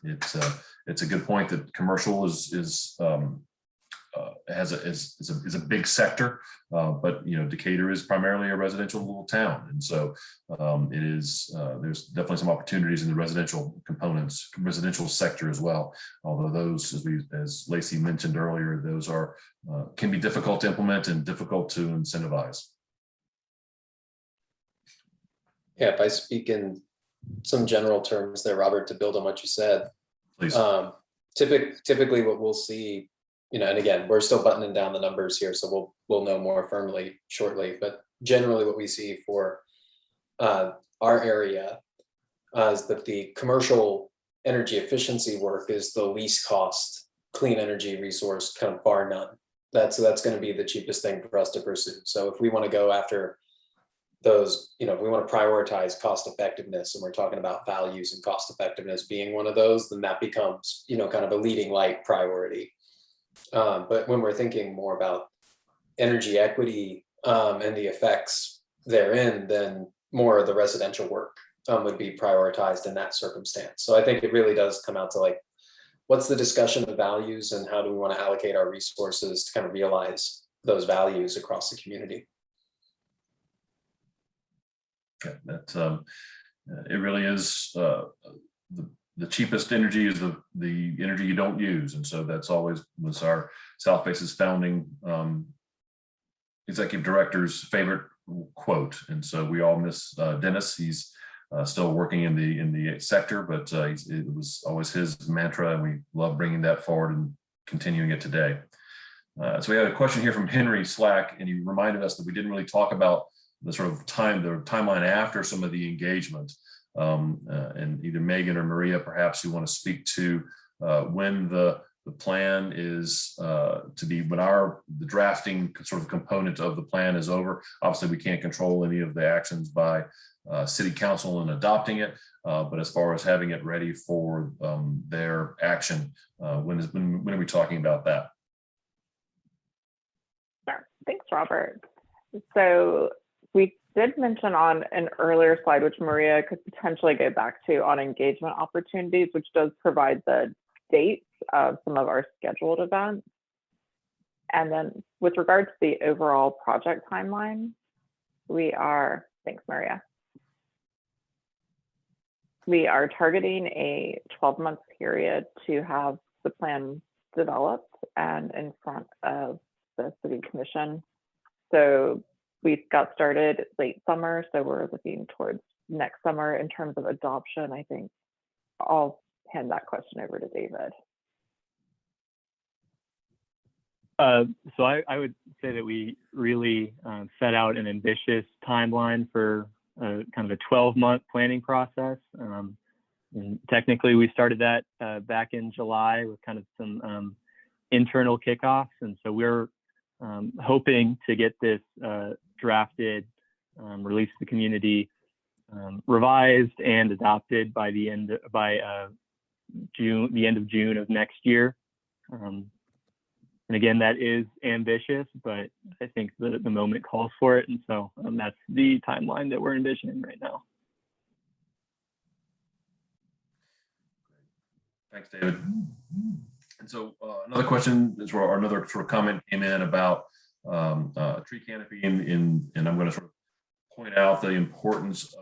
It's a good point that commercial is a big sector, but Decatur is primarily a residential little town, and so it is. There's definitely some opportunities in the residential components, residential sector as well. Although those, as Lacey mentioned earlier, those are can be difficult to implement and difficult to incentivize. Yeah, if I speak in some general terms there, Robert, to build on what you said, Please. Typically what we'll see, and again, we're still buttoning down the numbers here, so we'll know more firmly shortly. But generally, what we see for our area is that the commercial energy efficiency work is the least cost clean energy resource, kind of bar none. That's going to be the cheapest thing for us to pursue. So if we want to go after those, if we want to prioritize cost effectiveness, and we're talking about values and cost effectiveness being one of those, then that becomes, kind of a leading light priority. But when we're thinking more about energy equity and the effects therein, then more of the residential work would be prioritized in that circumstance. So I think it really does come out to what's the discussion of values and how do we want to allocate our resources to kind of realize those values across the community. Okay, that it really is the cheapest energy is the energy you don't use, and so that's always was our Southbase's founding executive director's favorite quote. And so we all miss Dennis. He's still working in the sector, but it was always his mantra, and we love bringing that forward and continuing it today. So we had a question here from Henry Slack, and he reminded us that we didn't really talk about the sort of timeline after some of the engagement. And either Megan or Maria, perhaps, you want to speak to when the plan is to be, when the drafting sort of component of the plan is over. Obviously, we can't control any of the actions by City Council in adopting it, but as far as having it ready for their action, when are we talking about that? Sure. Thanks, Robert. So we did mention on an earlier slide, which Maria could potentially go back to, on engagement opportunities, which does provide the dates of some of our scheduled events. And then with regards to the overall project timeline, thanks, Maria. We are targeting a 12-month period to have the plan developed and in front of the City Commission. So we got started late summer, so we're looking towards next summer in terms of adoption. I think I'll hand that question over to David. So I would say that we really set out an ambitious timeline for kind of a 12-month planning process. And technically, we started that back in July with kind of some internal kickoffs. And so we're hoping to get this drafted, released to the community, revised and adopted by the end of June of next year. And again, that is ambitious, but I think the moment calls for it. And so that's the timeline that we're envisioning right now. Thanks, David. And so another question is, or another sort of comment came in about tree canopy, and I'm going to sort of point out the importance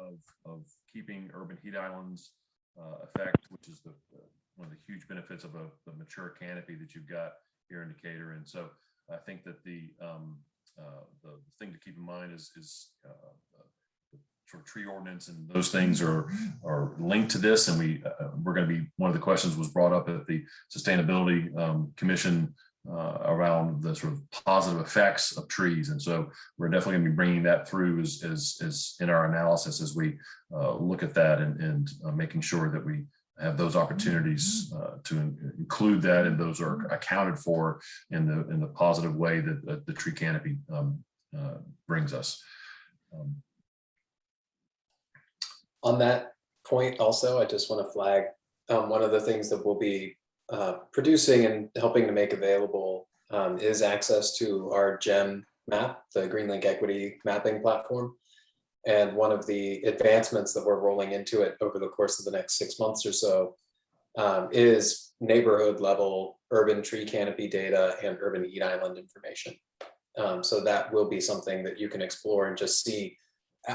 of keeping urban heat islands effect, which is one of the huge benefits of a mature canopy that you've got here in Decatur. And so I think that the thing to keep in mind is the sort of tree ordinance and those things are linked to this. And we're going to be, one of the questions was brought up at the Sustainability Commission around the sort of positive effects of trees. And so we're definitely going to be bringing that through as in our analysis as we look at that and making sure that we have those opportunities to include that, and those are accounted for in the positive way that the tree canopy brings us. On that point also, I just want to flag one of the things that we'll be producing and helping to make available is access to our GEM map, the GreenLink Equity Mapping Platform. And one of the advancements that we're rolling into it over the course of the next 6 months or so is neighborhood level urban tree canopy data and urban heat island information. So that will be something that you can explore and just see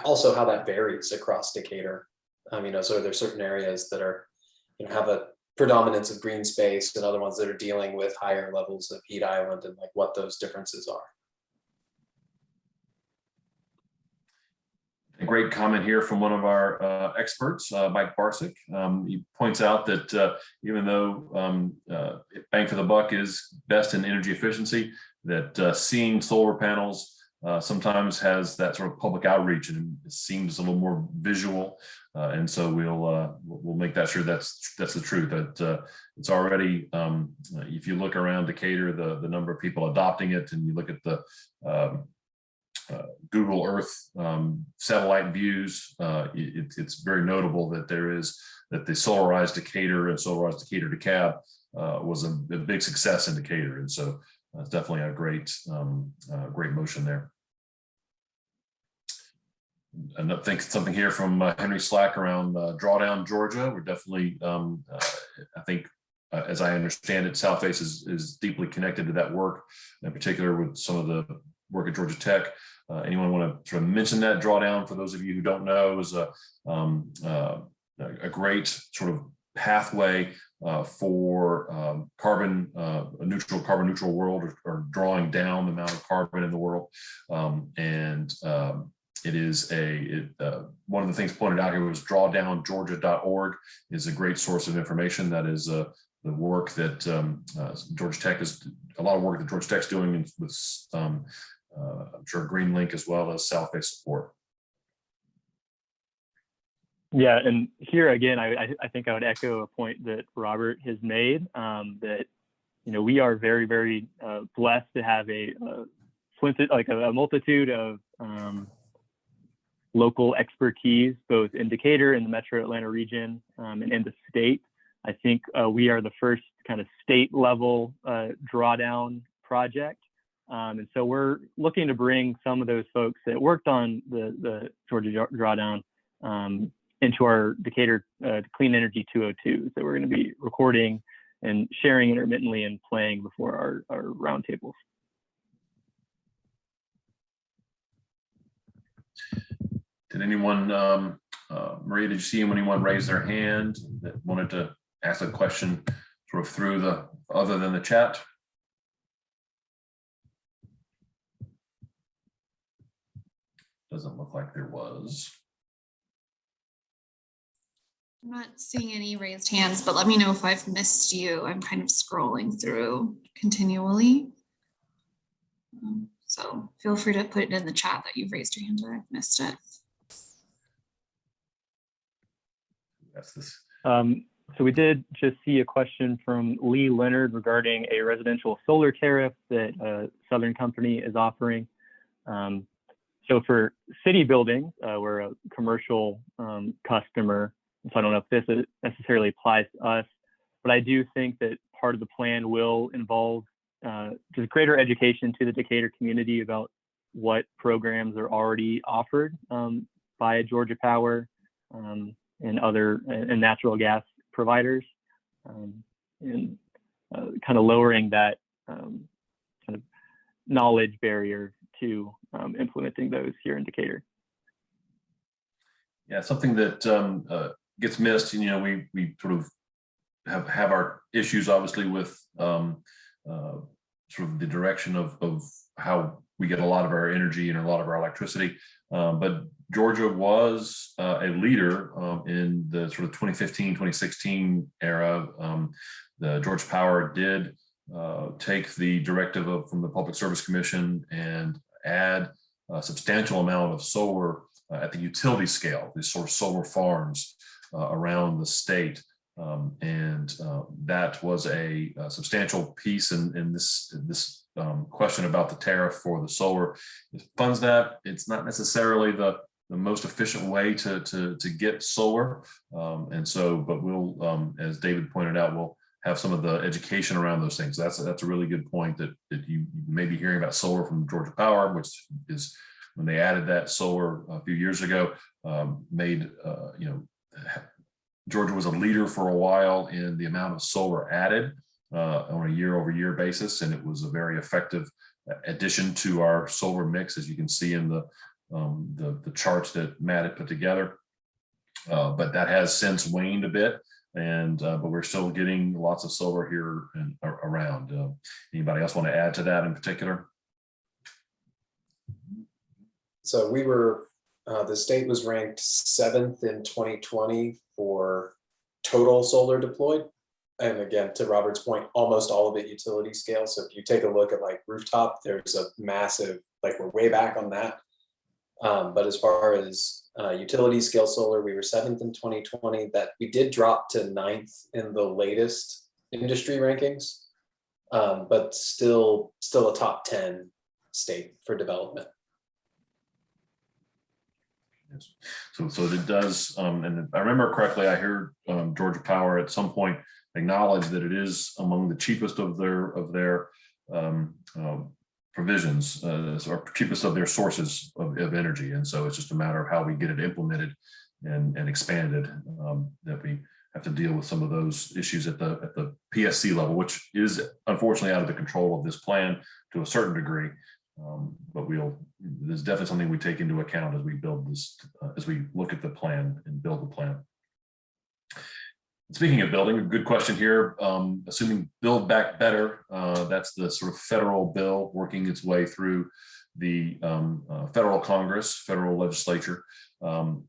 also how that varies across Decatur. So there's certain areas that are, have a predominance of green space and other ones that are dealing with higher levels of heat island and like what those differences are. A great comment here from one of our experts, Mike Barsick. He points out that even though bang for the buck is best in energy efficiency, that seeing solar panels sometimes has that sort of public outreach, and it seems a little more visual. And so we'll make that sure that's the truth. That it's already, if you look around Decatur, the number of people adopting it, and you look at the Google Earth satellite views, it's very notable that the solarized Decatur and solarized Decatur DeKalb was a big success in Decatur, and so it's definitely a great motion there. And I think something here from Henry Slack around Drawdown, Georgia. We're definitely, I think, as I understand it, Southface is deeply connected to that work, in particular with some of the work at Georgia Tech. Anyone want to sort of mention that? Drawdown, for those of you who don't know, is a great sort of pathway for carbon neutral world, or drawing down the amount of carbon in the world. It is one of the things pointed out here was drawdowngeorgia.org is a great source of information. That is the work that Georgia Tech is, a lot of work that Georgia Tech's doing with I'm sure GreenLink as well as Southface support. Yeah, and here again, I think I would echo a point that Robert has made, that we are very, very blessed to have a multitude of local expertise, both in Decatur and the Metro Atlanta region, and in the state. I think we are the first kind of state level drawdown project. And so we're looking to bring some of those folks that worked on the Georgia drawdown into our Decatur Clean Energy 202s that we're going to be recording and sharing intermittently and playing before our roundtables. Did anyone, Maria, did you see anyone raise their hand that wanted to ask a question sort of through other than the chat? Doesn't look like there was. I'm not seeing any raised hands, but let me know if I've missed you. I'm kind of scrolling through continually. So feel free to put it in the chat that you've raised your hand or I've missed it. That's this. So we did just see a question from Lee Leonard regarding a residential solar tariff that Southern Company is offering. So for city buildings, we're a commercial customer, so I don't know if this necessarily applies to us, but I do think that part of the plan will involve just greater education to the Decatur community about what programs are already offered by Georgia Power and other natural gas providers, and kind of lowering that kind of knowledge barrier to implementing those here in Decatur. Yeah, something that gets missed. We sort of have our issues, obviously, with sort of the direction of how we get a lot of our energy and a lot of our electricity. But Georgia was a leader in the sort of 2015, 2016 era. The Georgia Power did take the directive from the Public Service Commission and add a substantial amount of solar at the utility scale, these sort of solar farms around the state. That was a substantial piece in this question about the tariff for the solar. It funds that. It's not necessarily the most efficient way to get solar. But we'll, as David pointed out, we'll have some of the education around those things. That's a really good point that you may be hearing about solar from Georgia Power, which is when they added that solar a few years ago, Georgia was a leader for a while in the amount of solar added on a year-over-year basis, and it was a very effective addition to our solar mix, as you can see in the charts that Matt had put together. But that has since waned a bit, but we're still getting lots of solar here and around. Anybody else want to add to that in particular? So we were, the state was ranked 7th in 2020 for total solar deployed. And again, to Robert's point, almost all of it utility scale. So if you take a look at like rooftop, there's a massive, like we're way back on that. But as far as utility scale solar, we were 7th in 2020. That we did drop to 9th in the latest industry rankings, but still a top 10 state for development. So it does, and if I remember correctly, I heard Georgia Power at some point acknowledge that it is among the cheapest of their provisions, or cheapest of their sources of energy. And so it's just a matter of how we get it implemented and expanded, that we have to deal with some of those issues at the PSC level, which is unfortunately out of the control of this plan to a certain degree. But there's definitely something we take into account as we build this, as we look at the plan and build the plan. Speaking of building, a good question here. Assuming Build Back Better, that's the sort of federal bill working its way through the federal Congress, federal legislature. So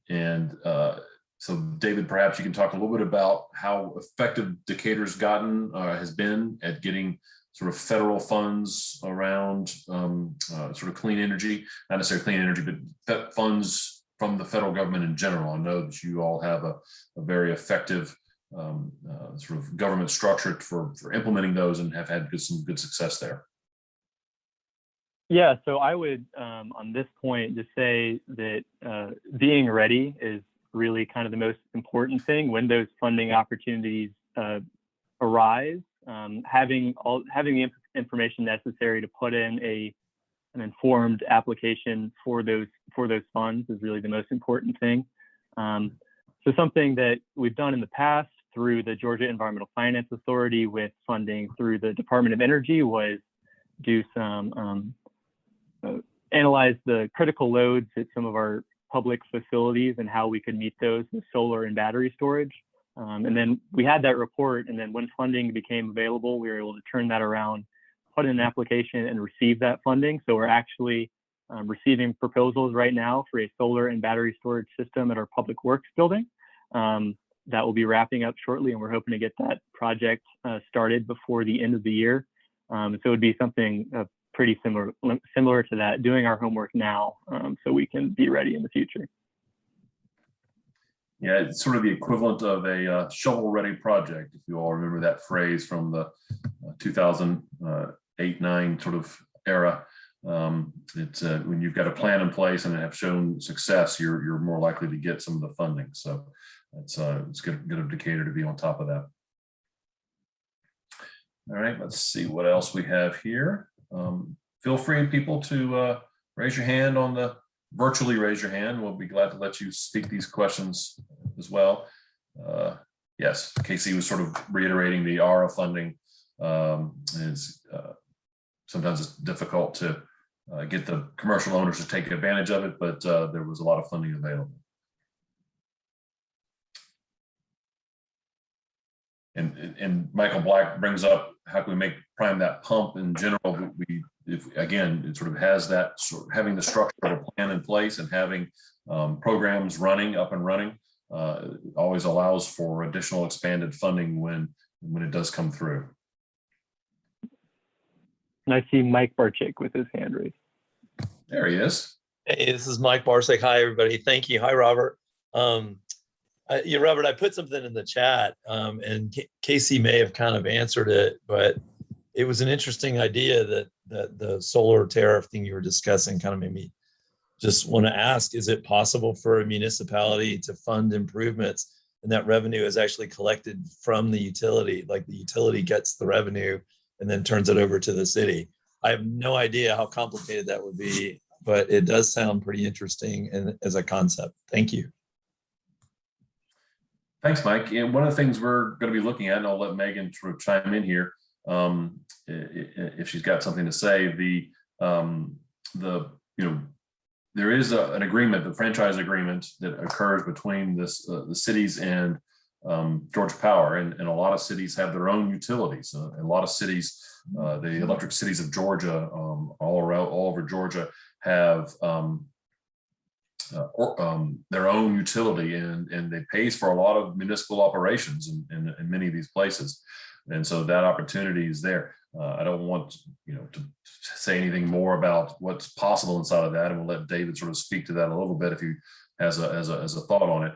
David, perhaps you can talk a little bit about how effective Decatur's has been at getting sort of federal funds around sort of clean energy, not necessarily clean energy, but funds from the federal government in general. I know that you all have a very effective sort of government structure for implementing those and have had some good success there. Yeah, so I would, on this point, just say that being ready is really kind of the most important thing when those funding opportunities arise. Having the information necessary to put in an informed application for those funds is really the most important thing. So something that we've done in the past through the Georgia Environmental Finance Authority with funding through the Department of Energy was do some analyze the critical loads at some of our public facilities and how we could meet those with solar and battery storage. And then we had that report, and then when funding became available, we were able to turn that around, put in an application and receive that funding. So we're actually receiving proposals right now for a solar and battery storage system at our Public Works building. That will be wrapping up shortly, and we're hoping to get that project started before the end of the year. So it would be something pretty similar to that, doing our homework now so we can be ready in the future. Yeah, it's sort of the equivalent of a shovel-ready project, if you all remember that phrase from the 2008-9 sort of era. It's when you've got a plan in place and have shown success, you're more likely to get some of the funding. So it's good of Decatur to be on top of that. All right, let's see what else we have here. Feel free, people, to raise your hand virtually raise your hand. We'll be glad to let you speak these questions as well. Yes, Casey was sort of reiterating the ARA funding. Sometimes it's difficult to get the commercial owners to take advantage of it, but there was a lot of funding available. And Michael Black brings up how can we prime that pump in general. If again, it sort of has that having the structure of a plan in place and having programs up and running, always allows for additional expanded funding when it does come through. And I see Mike Barczyk with his hand raised. There he is. Hey, this is Mike Barczyk. Hi, everybody. Thank you. Hi, Robert. Robert, I put something in the chat, and Casey may have kind of answered it, but it was an interesting idea that the solar tariff thing you were discussing kind of made me just want to ask, is it possible for a municipality to fund improvements and that revenue is actually collected from the utility, like the utility gets the revenue and then turns it over to the city? I have no idea how complicated that would be, but it does sound pretty interesting as a concept. Thank you. Thanks, Mike. And one of the things we're going to be looking at, and I'll let Megan sort of chime in here if she's got something to say. There is an agreement, the franchise agreement that occurs between the cities and Georgia Power, and a lot of cities have their own utilities. A lot of cities, the electric cities of Georgia, all over Georgia, have their own utility, and it pays for a lot of municipal operations in many of these places, and so that opportunity is there. I don't want to say anything more about what's possible inside of that, and we'll let David sort of speak to that a little bit if he has a thought on it.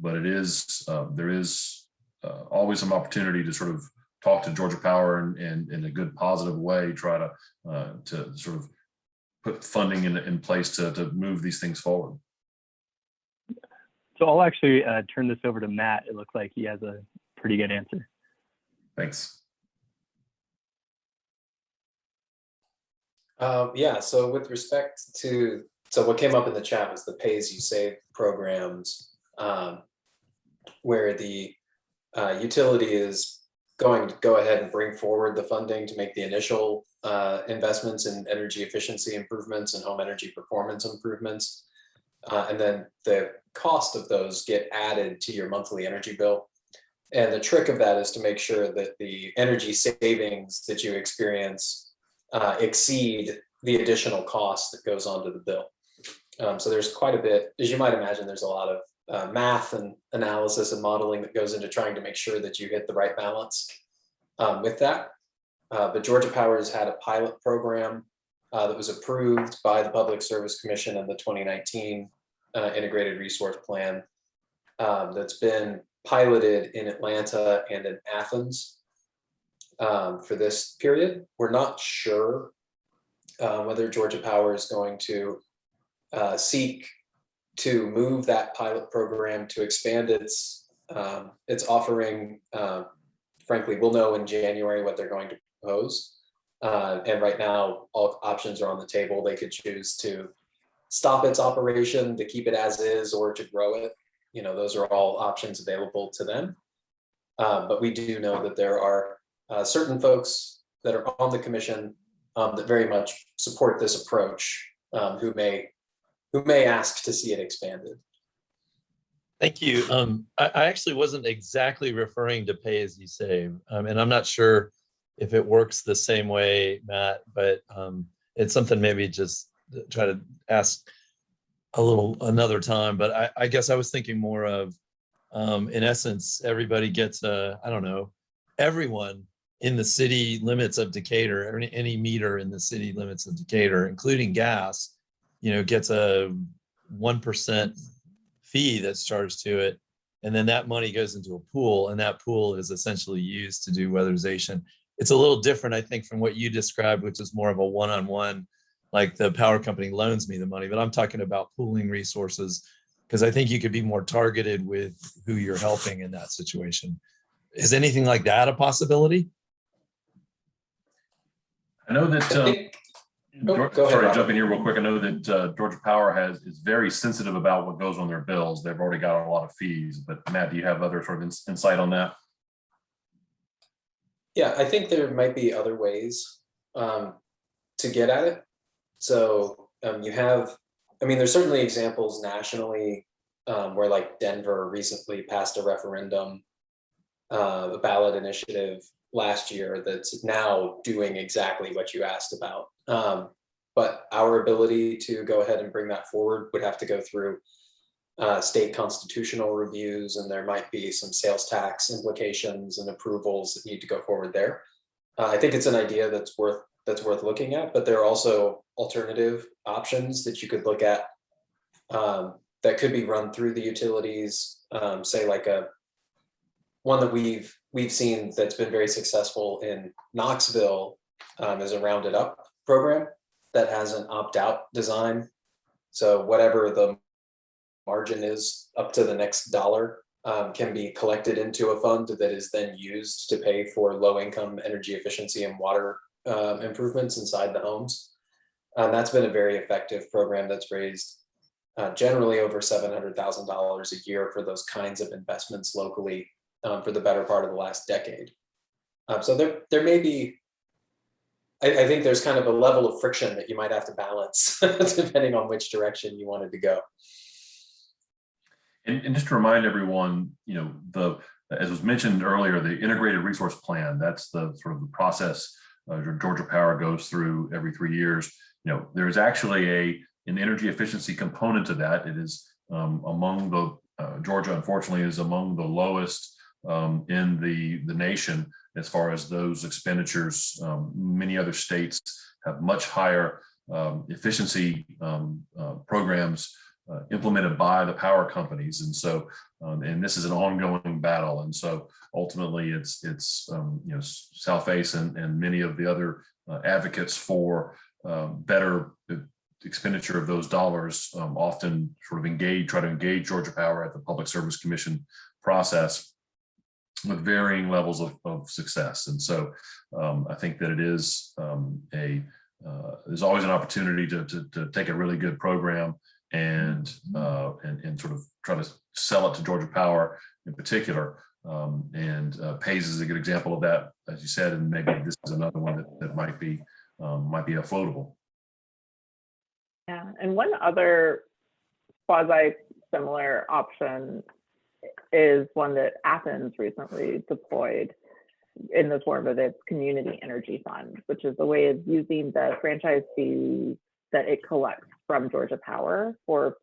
But it is there is always some opportunity to sort of talk to Georgia Power and in a good positive way, try to sort of put funding in place to move these things forward. So I'll actually turn this over to Matt. It looks like he has a pretty good answer. Thanks. Yeah, so with respect to, what came up in the chat was the pay-as-you-save programs, where the utility is going to go ahead and bring forward the funding to make the initial investments in energy efficiency improvements and home energy performance improvements. And then the cost of those get added to your monthly energy bill. And the trick of that is to make sure that the energy savings that you experience exceed the additional cost that goes onto the bill. So there's quite a bit, as you might imagine, there's a lot of math and analysis and modeling that goes into trying to make sure that you hit the right balance with that. But Georgia Power has had a pilot program that was approved by the Public Service Commission in the 2019 Integrated Resource Plan that's been piloted in Atlanta and in Athens for this period. We're not sure whether Georgia Power is going to seek to move that pilot program to expand its offering. Frankly, we'll know in January what they're going to propose. And right now, all options are on the table. They could choose to stop its operation, to keep it as is, or to grow it. Those are all options available to them. But we do know that there are certain folks that are on the commission that very much support this approach, who may ask to see it expanded. Thank you. I actually wasn't exactly referring to pay as you save, and I'm not sure if it works the same way, Matt, but it's something maybe just try to ask a little another time. But I guess I was thinking more of, in essence, everybody gets everyone in the city limits of Decatur, any meter in the city limits of Decatur, including gas, gets a 1% fee that's charged to it. And then that money goes into a pool, and that pool is essentially used to do weatherization. It's a little different, I think, from what you described, which is more of a one-on-one, like the power company loans me the money, but I'm talking about pooling resources, because I think you could be more targeted with who you're helping in that situation. Is anything like that a possibility? I know that, sorry, jump in here real quick. I know that Georgia Power is very sensitive about what goes on their bills. They've already got a lot of fees, but Matt, do you have other sort of insight on that? Yeah, I think there might be other ways to get at it. So there's certainly examples nationally where, like, Denver recently passed a referendum, a ballot initiative last year that's now doing exactly what you asked about. but our ability to go ahead and bring that forward would have to go through state constitutional reviews, and there might be some sales tax implications and approvals that need to go forward there. I think it's an idea that's worth looking at, but there are also alternative options that you could look at that could be run through the utilities. Say like one that we've seen that's been very successful in Knoxville is a Rounded Up program that has an opt-out design. So whatever the margin is up to the next dollar can be collected into a fund that is then used to pay for low-income energy efficiency and water improvements inside the homes. That's been a very effective program that's raised generally over $700,000 a year for those kinds of investments locally for the better part of the last decade. So there may be, I think there's kind of a level of friction that you might have to balance depending on which direction you wanted to go. And just to remind everyone, as was mentioned earlier, the integrated resource plan, that's the sort of the process Georgia Power goes through every 3 years. There's actually an energy efficiency component to that. It is among the, Georgia unfortunately is among the lowest in the nation as far as those expenditures. Many other states have much higher efficiency programs implemented by the power companies, and so and this is an ongoing battle. And so ultimately, it's Southface and many of the other advocates for better expenditure of those dollars often sort of try to engage Georgia Power at the Public Service Commission process with varying levels of success. And so I think that it is there's always an opportunity to take a really good program and sort of try to sell it to Georgia Power in particular. PAYS is a good example of that, as you said, and maybe this is another one that might be affordable. Yeah, and one other quasi-similar option is one that Athens recently deployed in the form of its Community Energy Fund, which is a way of using the franchise fee that it collects from Georgia Power for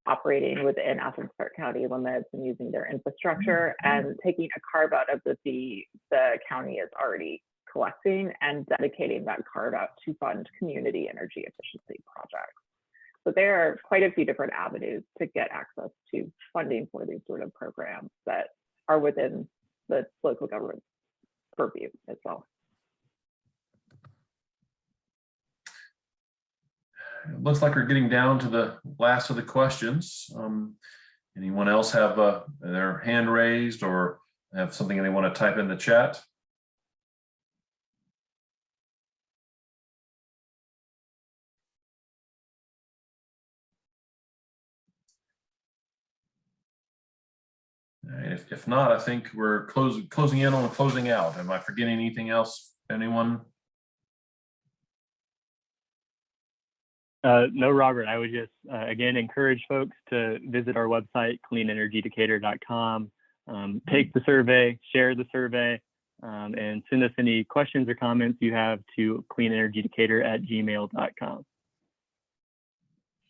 operating within Athens Clarke County limits and using their infrastructure and taking a carve out of the fee the county is already collecting and dedicating that carve out to fund community energy efficiency projects. So there are quite a few different avenues to get access to funding for these sort of programs that are within the local government purview as well. It looks like we're getting down to the last of the questions. Anyone else have their hand raised or have something they want to type in the chat? If not, I think we're closing in on closing out. Am I forgetting anything else, anyone? No, Robert, I would just, again, encourage folks to visit our website, cleanenergydecatur.com, take the survey, share the survey, and send us any questions or comments you have to cleanenergydecatur@gmail.com.